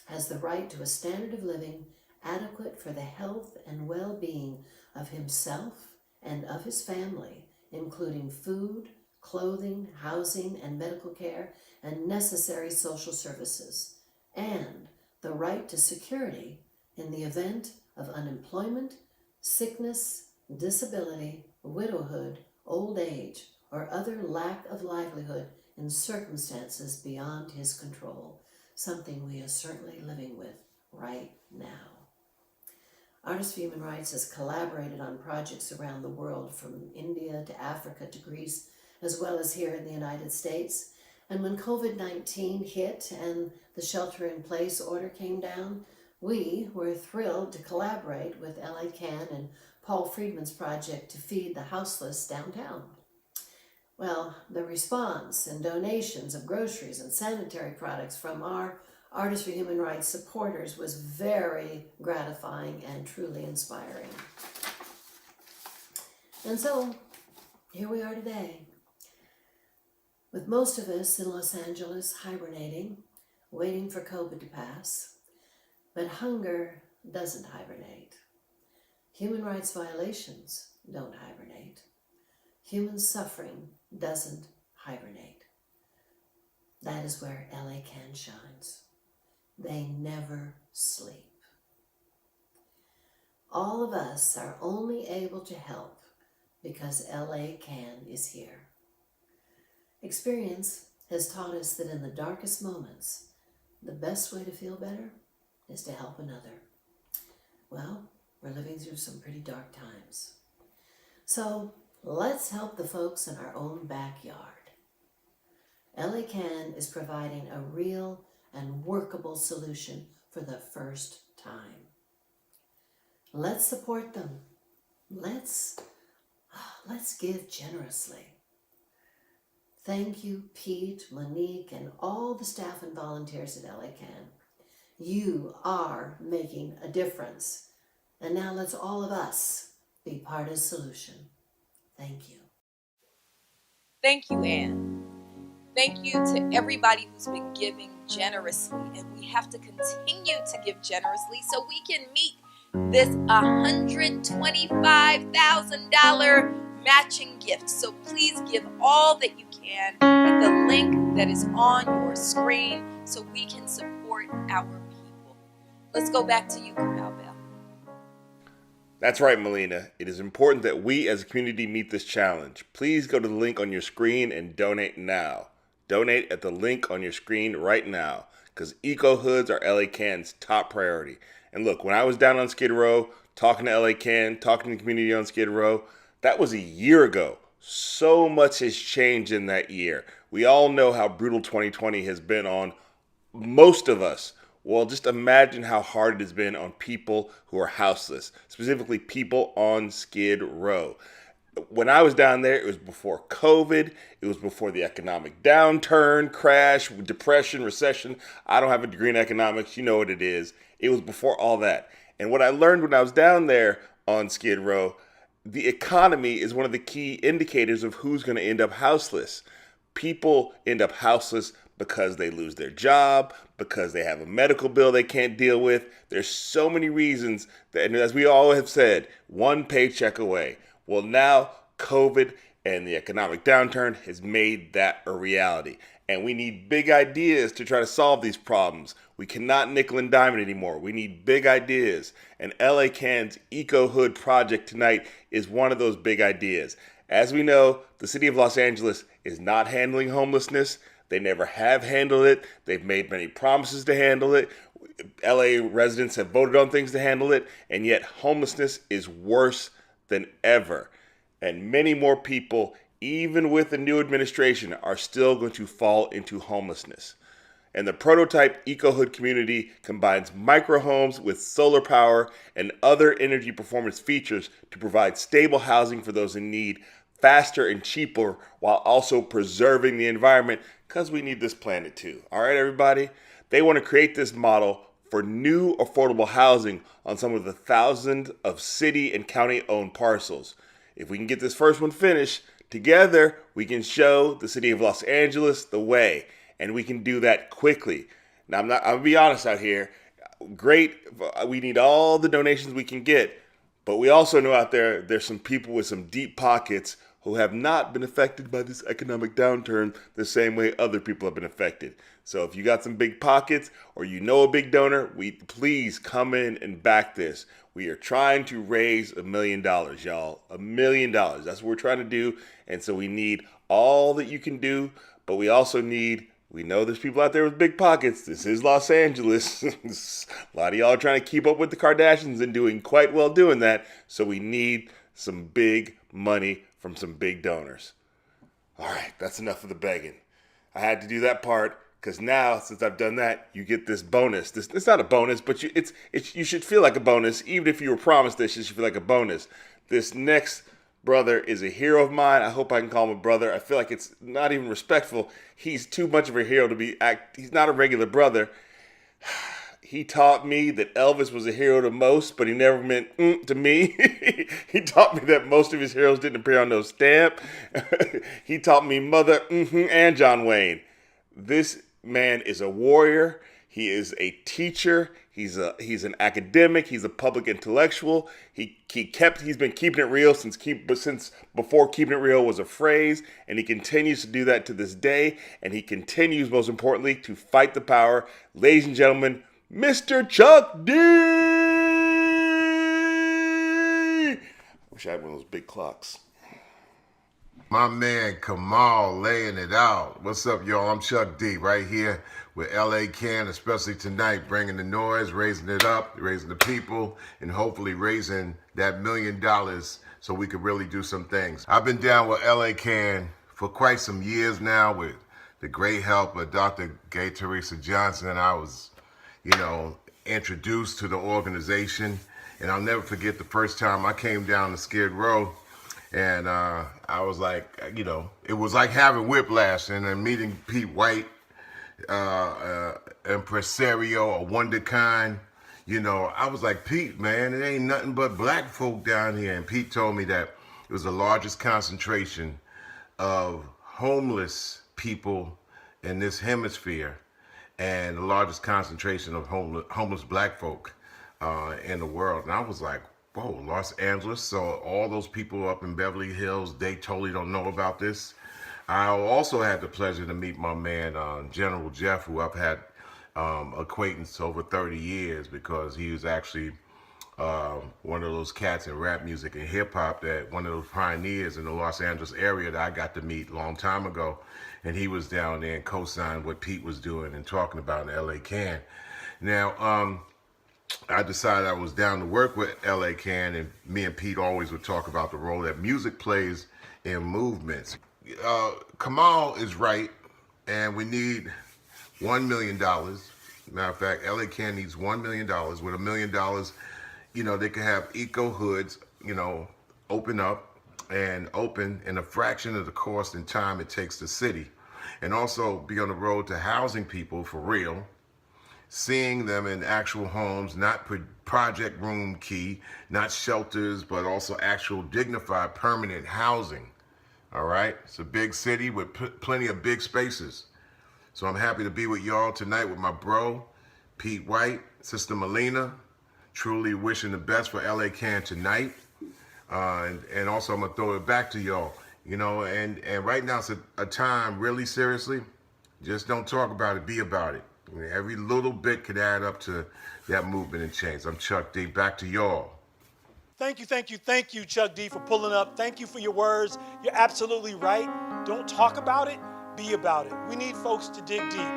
has the right to a standard of living adequate for the health and well-being of himself and of his family, including food, clothing, housing, and medical care, and necessary social services, and the right to security in the event of unemployment, sickness, disability, widowhood, old age, or other lack of livelihood in circumstances beyond his control, something we are certainly living with right now. Artists for Human Rights has collaborated on projects around the world, from India to Africa to Greece, as well as here in the United States. And when COVID-19 hit and the shelter-in-place order came down, we were thrilled to collaborate with LA Can and Paul Friedman's project to feed the houseless downtown. Well, the response and donations of groceries and sanitary products from our Artists for Human Rights supporters was very gratifying and truly inspiring. And so, here we are today, with most of us in Los Angeles hibernating, waiting for COVID to pass. But hunger doesn't hibernate. Human rights violations don't hibernate. Human suffering doesn't hibernate. That is where LA Can shines. They never sleep. All of us are only able to help because LA Can is here. Experience has taught us that in the darkest moments, the best way to feel better is to help another. Well, we're living through some pretty dark times. So let's help the folks in our own backyard. LA Can is providing a real and workable solution for the first time. Let's support them. Let's give generously. Thank you, Pete, Monique, and all the staff and volunteers at LA Can. You are making a difference. And now let's all of us be part of the solution. Thank you. Thank you, Anne. Thank you to everybody who's been giving generously, and we have to continue to give generously so we can meet this $125,000 matching gift. So please give all that you can at the link that is on your screen so we can support our people. Let's go back to you, Kamau Bell. That's right, Melina. It is important that we as a community meet this challenge. Please go to the link on your screen and donate now. Donate at the link on your screen right now, because Eco Hoods are LA Can's top priority. And look, when I was down on Skid Row, talking to LA Can, talking to the community on Skid Row, that was a year ago. So much has changed in that year. We all know how brutal 2020 has been on most of us. Well, just imagine how hard it has been on people who are houseless, specifically people on Skid Row. When I was down there, it was before COVID. It was before the economic downturn, crash, depression, recession. I don't have a degree in economics. You know what it is. It was before all that. And what I learned when I was down there on Skid Row, the economy is one of the key indicators of who's going to end up houseless. People end up houseless because they lose their job, because they have a medical bill they can't deal with. There's so many reasons that, and as we all have said, one paycheck away. Well, now COVID and the economic downturn has made that a reality. And we need big ideas to try to solve these problems. We cannot nickel and dime it anymore. We need big ideas. And LA Can's Eco Hood project tonight is one of those big ideas. As we know, the city of Los Angeles is not handling homelessness. They never have handled it. They've made many promises to handle it. LA residents have voted on things to handle it. And yet homelessness is worse than ever. And many more people, even with the new administration, are still going to fall into homelessness. And the prototype EcoHood community combines micro homes with solar power and other energy performance features to provide stable housing for those in need, faster and cheaper, while also preserving the environment, because we need this planet too. All right, everybody? They want to create this model for new affordable housing on some of the thousands of city and county-owned parcels. If we can get this first one finished, together we can show the city of Los Angeles the way, and we can do that quickly. Now, I'm gonna be honest out here. Great, we need all the donations we can get, but we also know out there's some people with some deep pockets who have not been affected by this economic downturn the same way other people have been affected. So if you got some big pockets or you know a big donor, please come in and back this. We are trying to raise $1 million, y'all. $1 million. That's what we're trying to do. And so we need all that you can do, but we also need, we know there's people out there with big pockets. This is Los Angeles. A lot of y'all are trying to keep up with the Kardashians and doing quite well doing that. So we need some big money from some big donors. All right, that's enough of the begging. I had to do that part because now, since I've done that, you get this bonus. It's not a bonus, but you should feel like a bonus. Even if you were promised this, you should feel like a bonus. This next brother is a hero of mine. I hope I can call him a brother. I feel like it's not even respectful. He's too much of a hero to be he's not a regular brother. He taught me that Elvis was a hero to most, but he never meant to me. He taught me that most of his heroes didn't appear on no stamp. He taught me Mother and John Wayne. This man is a warrior. He is a teacher. He's an academic. He's a public intellectual. He's been keeping it real since before keeping it real was a phrase, and he continues to do that to this day. And he continues, most importantly, to fight the power. Ladies and gentlemen, Mr. Chuck D. I wish I had one of those big clocks. My man Kamau laying it out. What's up, y'all? I'm Chuck D right here with LA Can, especially tonight, bringing the noise, raising it up, raising the people, and hopefully raising that $1 million so we could really do some things. I've been down with LA Can for quite some years now with the great help of Dr. Gay Teresa Johnson. I was, introduced to the organization, and I'll never forget the first time I came down to Skid Row. And I was like, it was like having whiplash and then meeting Pete White, impresario, a wonderkind. I was like, Pete, man, it ain't nothing but black folk down here. And Pete told me that it was the largest concentration of homeless people in this hemisphere and the largest concentration of homeless black folk in the world. And I was like, whoa, Los Angeles. So all those people up in Beverly Hills, they totally don't know about this. I also had the pleasure to meet my man, General Jeff, who I've had acquaintance over 30 years because he was actually one of those cats in rap music and hip hop, that one of those pioneers in the Los Angeles area that I got to meet a long time ago. And he was down there and co-signed what Pete was doing and talking about in LA Can. Now, I decided I was down to work with LA Can, and me and Pete always would talk about the role that music plays in movements. Kamau is right, and we need $1 million. Matter of fact, LA Can needs $1 million. With $1 million, they can have eco hoods, open up and open in a fraction of the cost and time it takes the city, and also be on the road to housing people for real. seeing them in actual homes, not project room key, not shelters, but also actual dignified permanent housing. All right, it's a big city with plenty of big spaces. So I'm happy to be with y'all tonight with my bro, Pete White, Sister Melina. Truly wishing the best for LA Can tonight. And also I'm gonna throw it back to y'all. You know, and right now it's a time, really seriously, just don't talk about it, be about it. I mean, every little bit could add up to that movement and change. I'm Chuck D, back to y'all. Thank you, Chuck D, for pulling up. Thank you for your words. You're absolutely right. Don't talk about it, be about it. We need folks to dig deep.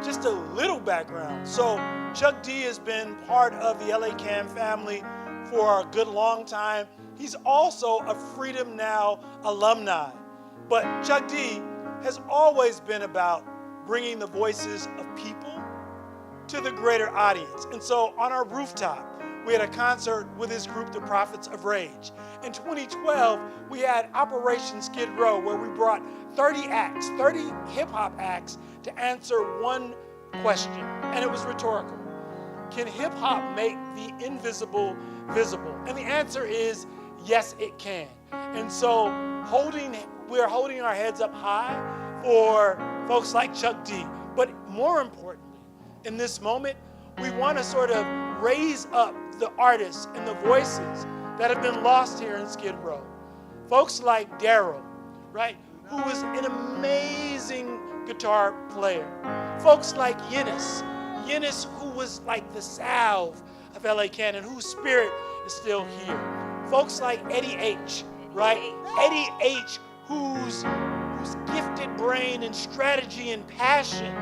Just a little background. So Chuck D has been part of the LA Can family for a good long time. He's also a Freedom Now alumni. But Chuck D has always been about bringing the voices of people to the greater audience. And so on our rooftop, we had a concert with his group, the Prophets of Rage. In 2012, we had Operation Skid Row, where we brought 30 acts, 30 hip-hop acts, to answer one question, and it was rhetorical. Can hip-hop make the invisible visible? And the answer is yes, it can. And so we're holding our heads up high for folks like Chuck D. But more importantly, in this moment, we want to sort of raise up the artists and the voices that have been lost here in Skid Row. Folks like Daryl, right, who is an amazing guitar player. Folks like Eunice, who was like the salve of LA Can and whose spirit is still here. Folks like Eddie H, right? Eddie H, whose gifted brain and strategy and passion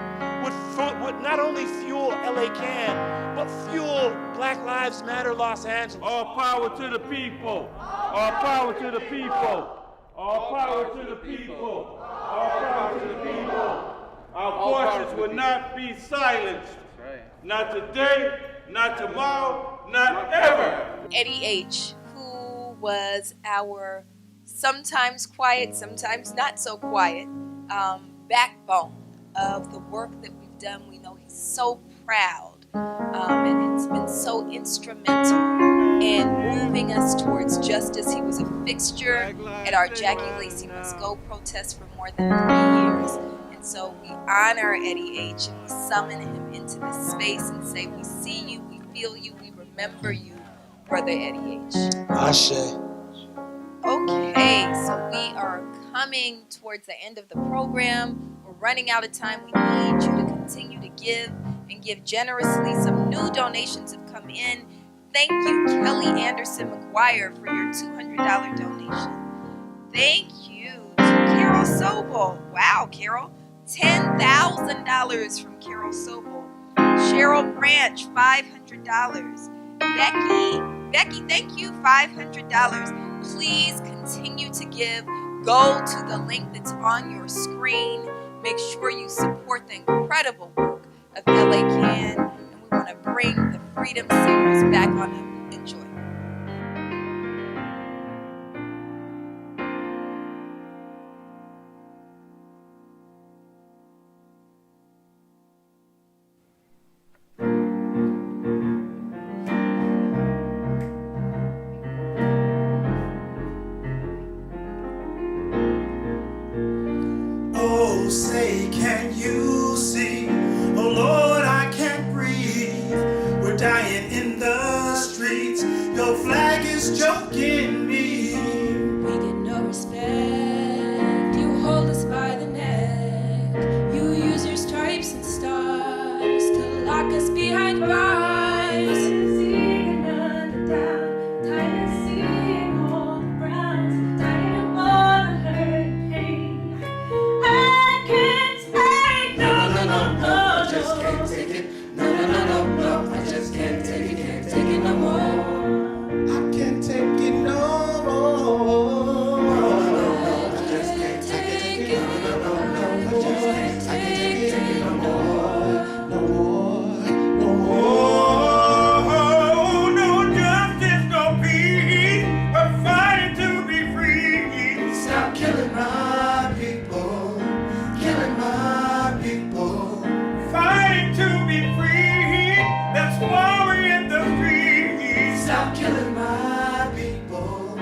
would not only fuel LA Can, but fuel Black Lives Matter Los Angeles. All power to the people. All power to the people. All power to the people. All power to the people. Our voices will not be silenced. Not today, not tomorrow, not ever. Eddie H, who was our sometimes quiet, sometimes not so quiet backbone of the work that we've done. We know he's so proud, and it's been so instrumental in moving us towards justice. He was a fixture at our Jackie Lacey Must Go protest for more than 3 years. And so we honor Eddie H and we summon him into this space and say, we see you, we feel you, we remember you, Brother Eddie H. Ashe. Okay, so we are coming towards the end of the program. We're running out of time. We need you to continue to give and give generously. Some new donations have come in. Thank you, Kelly Anderson McGuire, for your $200 donation. Thank you to Carol Sobel. Wow, Carol. $10,000 from Carol Sobel. Cheryl Branch, $500. Becky, thank you, $500. Please continue to give. Go to the link that's on your screen. Make sure you support the incredible work of LA Can. And we want to bring the Freedom Singers back on up. Enjoy. Oh, say, can you see? Oh, Lord, I can't breathe. We're dying in the streets. Your flag is choking me. We get no respect. You hold us by the neck. You use your stripes and stars to lock us behind bars. Seeing underdown, tired of seeing all the browns, tired of all the hurt pain. I can't take no, I just can't take it. No, I just can't take it no more. I can't take it no more. No, I just can't take it. No, I just can't take it no more. No more. Oh, no justice, no peace. We're fighting to be free. Stop killing my people. Killing my people. Fighting to be Stop killing my people,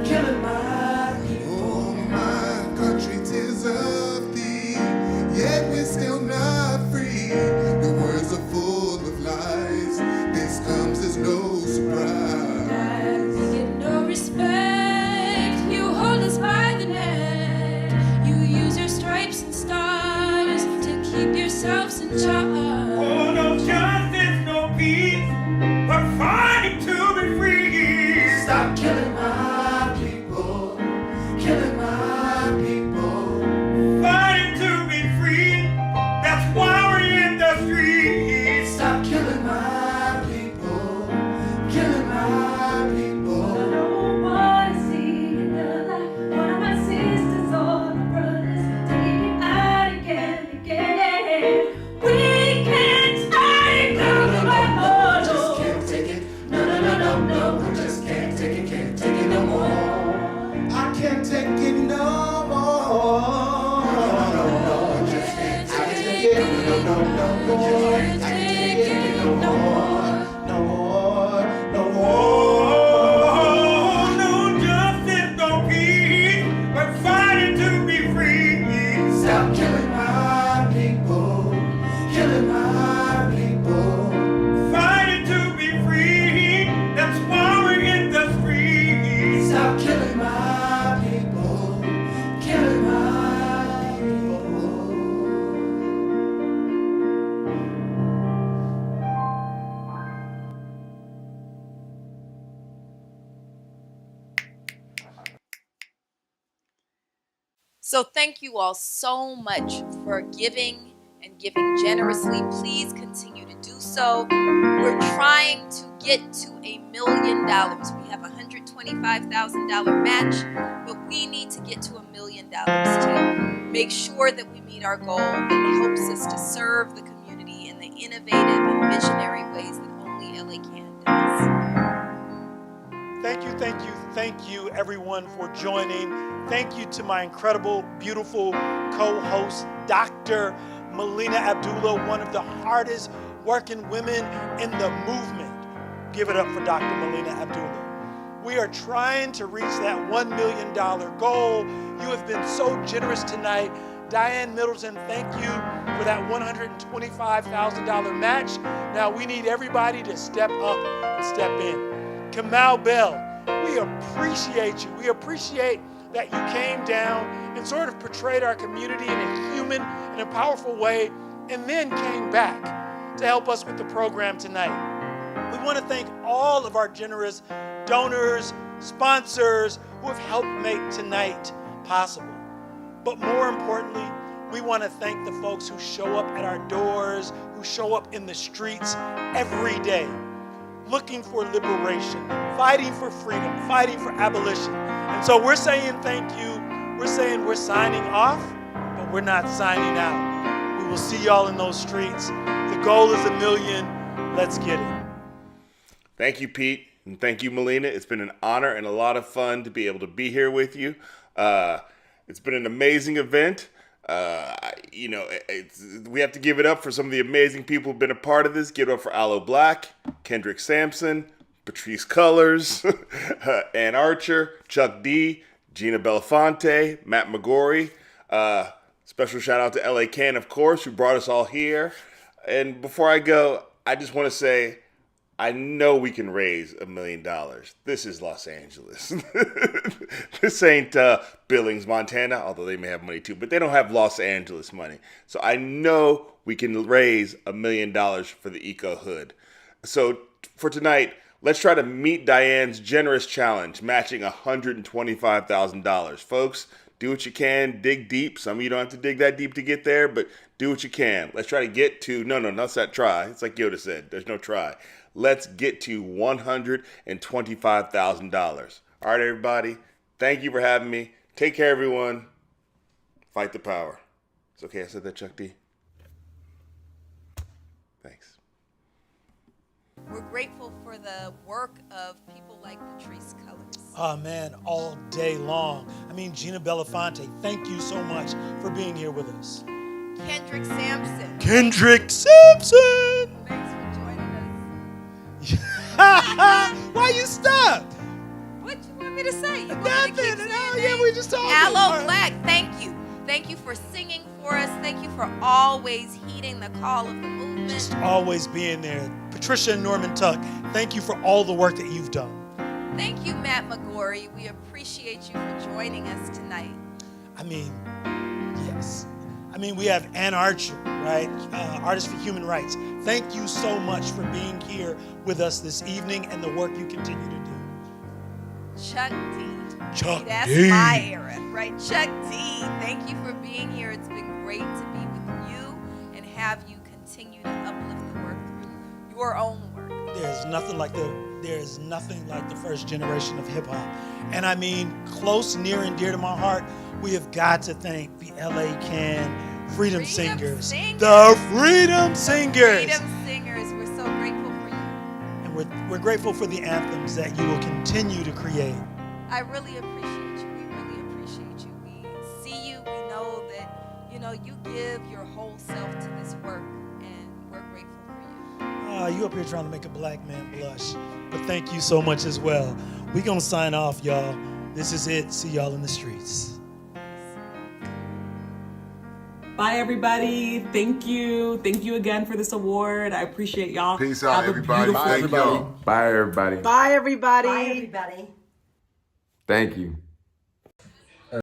killing my people. Oh, my country, 'tis of thee, yet we're still not free. Your words are full of lies. This comes as no surprise. We get no respect. You hold us by the neck. You use your stripes and stars to keep yourselves in charge. Oh, no justice, no peace, but fighting to be free. Stop killing my people, killing my people. Fighting to be free, that's why we're in the streets. Stop killing my people, killing my people. I don't wanna see another one of my sisters or my brothers taken out again. We can't take it no more. Just can't take it. No, no, no, no, no. I just can't take it no more. I can't take it no more. No, no, no, I just can't take it. No, no, no, no, I can't take it no more. No more, no more. Oh, no justice, no peace, but fighting to be free. Stop killing my people, killing my people. Fighting to be free, that's why we're in the streets. Stop killing my people, killing my people. So thank you all so much for giving and giving generously. Please continue to do so. We're trying to get to $1 million. We have a $125,000 match, but we need to get to $1 million to make sure that we meet our goal that helps us to serve the community in the innovative and visionary ways that only LA Can does. Thank you, everyone, for joining. Thank you to my incredible, beautiful co-host, Dr. Melina Abdullah, one of the hardest working women in the movement. Give it up for Dr. Melina Abdullah. We are trying to reach that $1 million goal. You have been so generous tonight. Diane Middleton, thank you for that $125,000 match. Now we need everybody to step up and step in. Kamau Bell, we appreciate you. We appreciate that you came down and sort of portrayed our community in a human and a powerful way, and then came back to help us with the program tonight. We want to thank all of our generous donors, sponsors who have helped make tonight possible. But more importantly, we want to thank the folks who show up at our doors, who show up in the streets every day, looking for liberation, fighting for freedom, fighting for abolition. And so we're saying thank you. We're saying we're signing off, but we're not signing out. We will see y'all in those streets. The goal is $1 million. Let's get it. Thank you, Pete, and thank you, Melina. It's been an honor and a lot of fun to be able to be here with you. It's been an amazing event. We have to give it up for some of the amazing people who've been a part of this. Give it up for Aloe Black, Kendrick Sampson, Patrice Cullers, Ann Archer, Chuck D, Gina Belafonte, Matt McGorry. Special shout out to LA Can, of course, who brought us all here. And before I go, I just want to say, I know we can raise $1 million. This is Los Angeles. This ain't Billings, Montana, although they may have money too, but they don't have Los Angeles money. So I know we can raise $1 million for the Eco Hood. So for tonight, let's try to meet Diane's generous challenge, matching $125,000. Folks, do what you can, dig deep. Some of you don't have to dig that deep to get there, but do what you can. Let's try to get to, not that try. It's like Yoda said, there's no try. Let's get to $125,000. All right, everybody. Thank you for having me. Take care, everyone. Fight the power. It's okay I said that, Chuck D? Thanks. We're grateful for the work of people like Patrice Cullers. Oh, man, all day long. Gina Belafonte, thank you so much for being here with us. Kendrick Sampson. Kendrick Sampson! Thanks for joining us. Why you stopped? What you want me to say? You want Nothing. me to keep Oh, yeah, we just talking. Aloe Black, thank you. Thank you for singing for us. Thank you for always heeding the call of the movement. Just always being there. Patricia and Norman Tuck, thank you for all the work that you've done. Thank you, Matt McGorry. We appreciate you for joining us tonight. I mean, yes. I mean, we have Ann Archer, right? Artist for Human Rights. Thank you so much for being here with us this evening and the work you continue to do. Chuck D. Chuck That's D. my era, right? Chuck D. Thank you for being here. It's been great to be with you and have you continue to uplift the work through your own work. There's nothing like the first generation of hip hop. And I mean, close, near, and dear to my heart, we have got to thank the LA Can Freedom Singers. The Freedom Singers. Freedom Singers, we're so grateful for you. And we're grateful for the anthems that you will continue to create. I really appreciate you. We really appreciate you. We see you. We know that, you give your whole self to this work, and we're grateful for you. You up here trying to make a black man blush. But thank you so much as well. We're going to sign off, y'all. This is it. See y'all in the streets. Bye, everybody. Thank you. Thank you again for this award. I appreciate y'all. Peace out, everybody. Bye, Thank y'all. Bye, everybody. Bye, everybody. Bye, everybody. Thank you.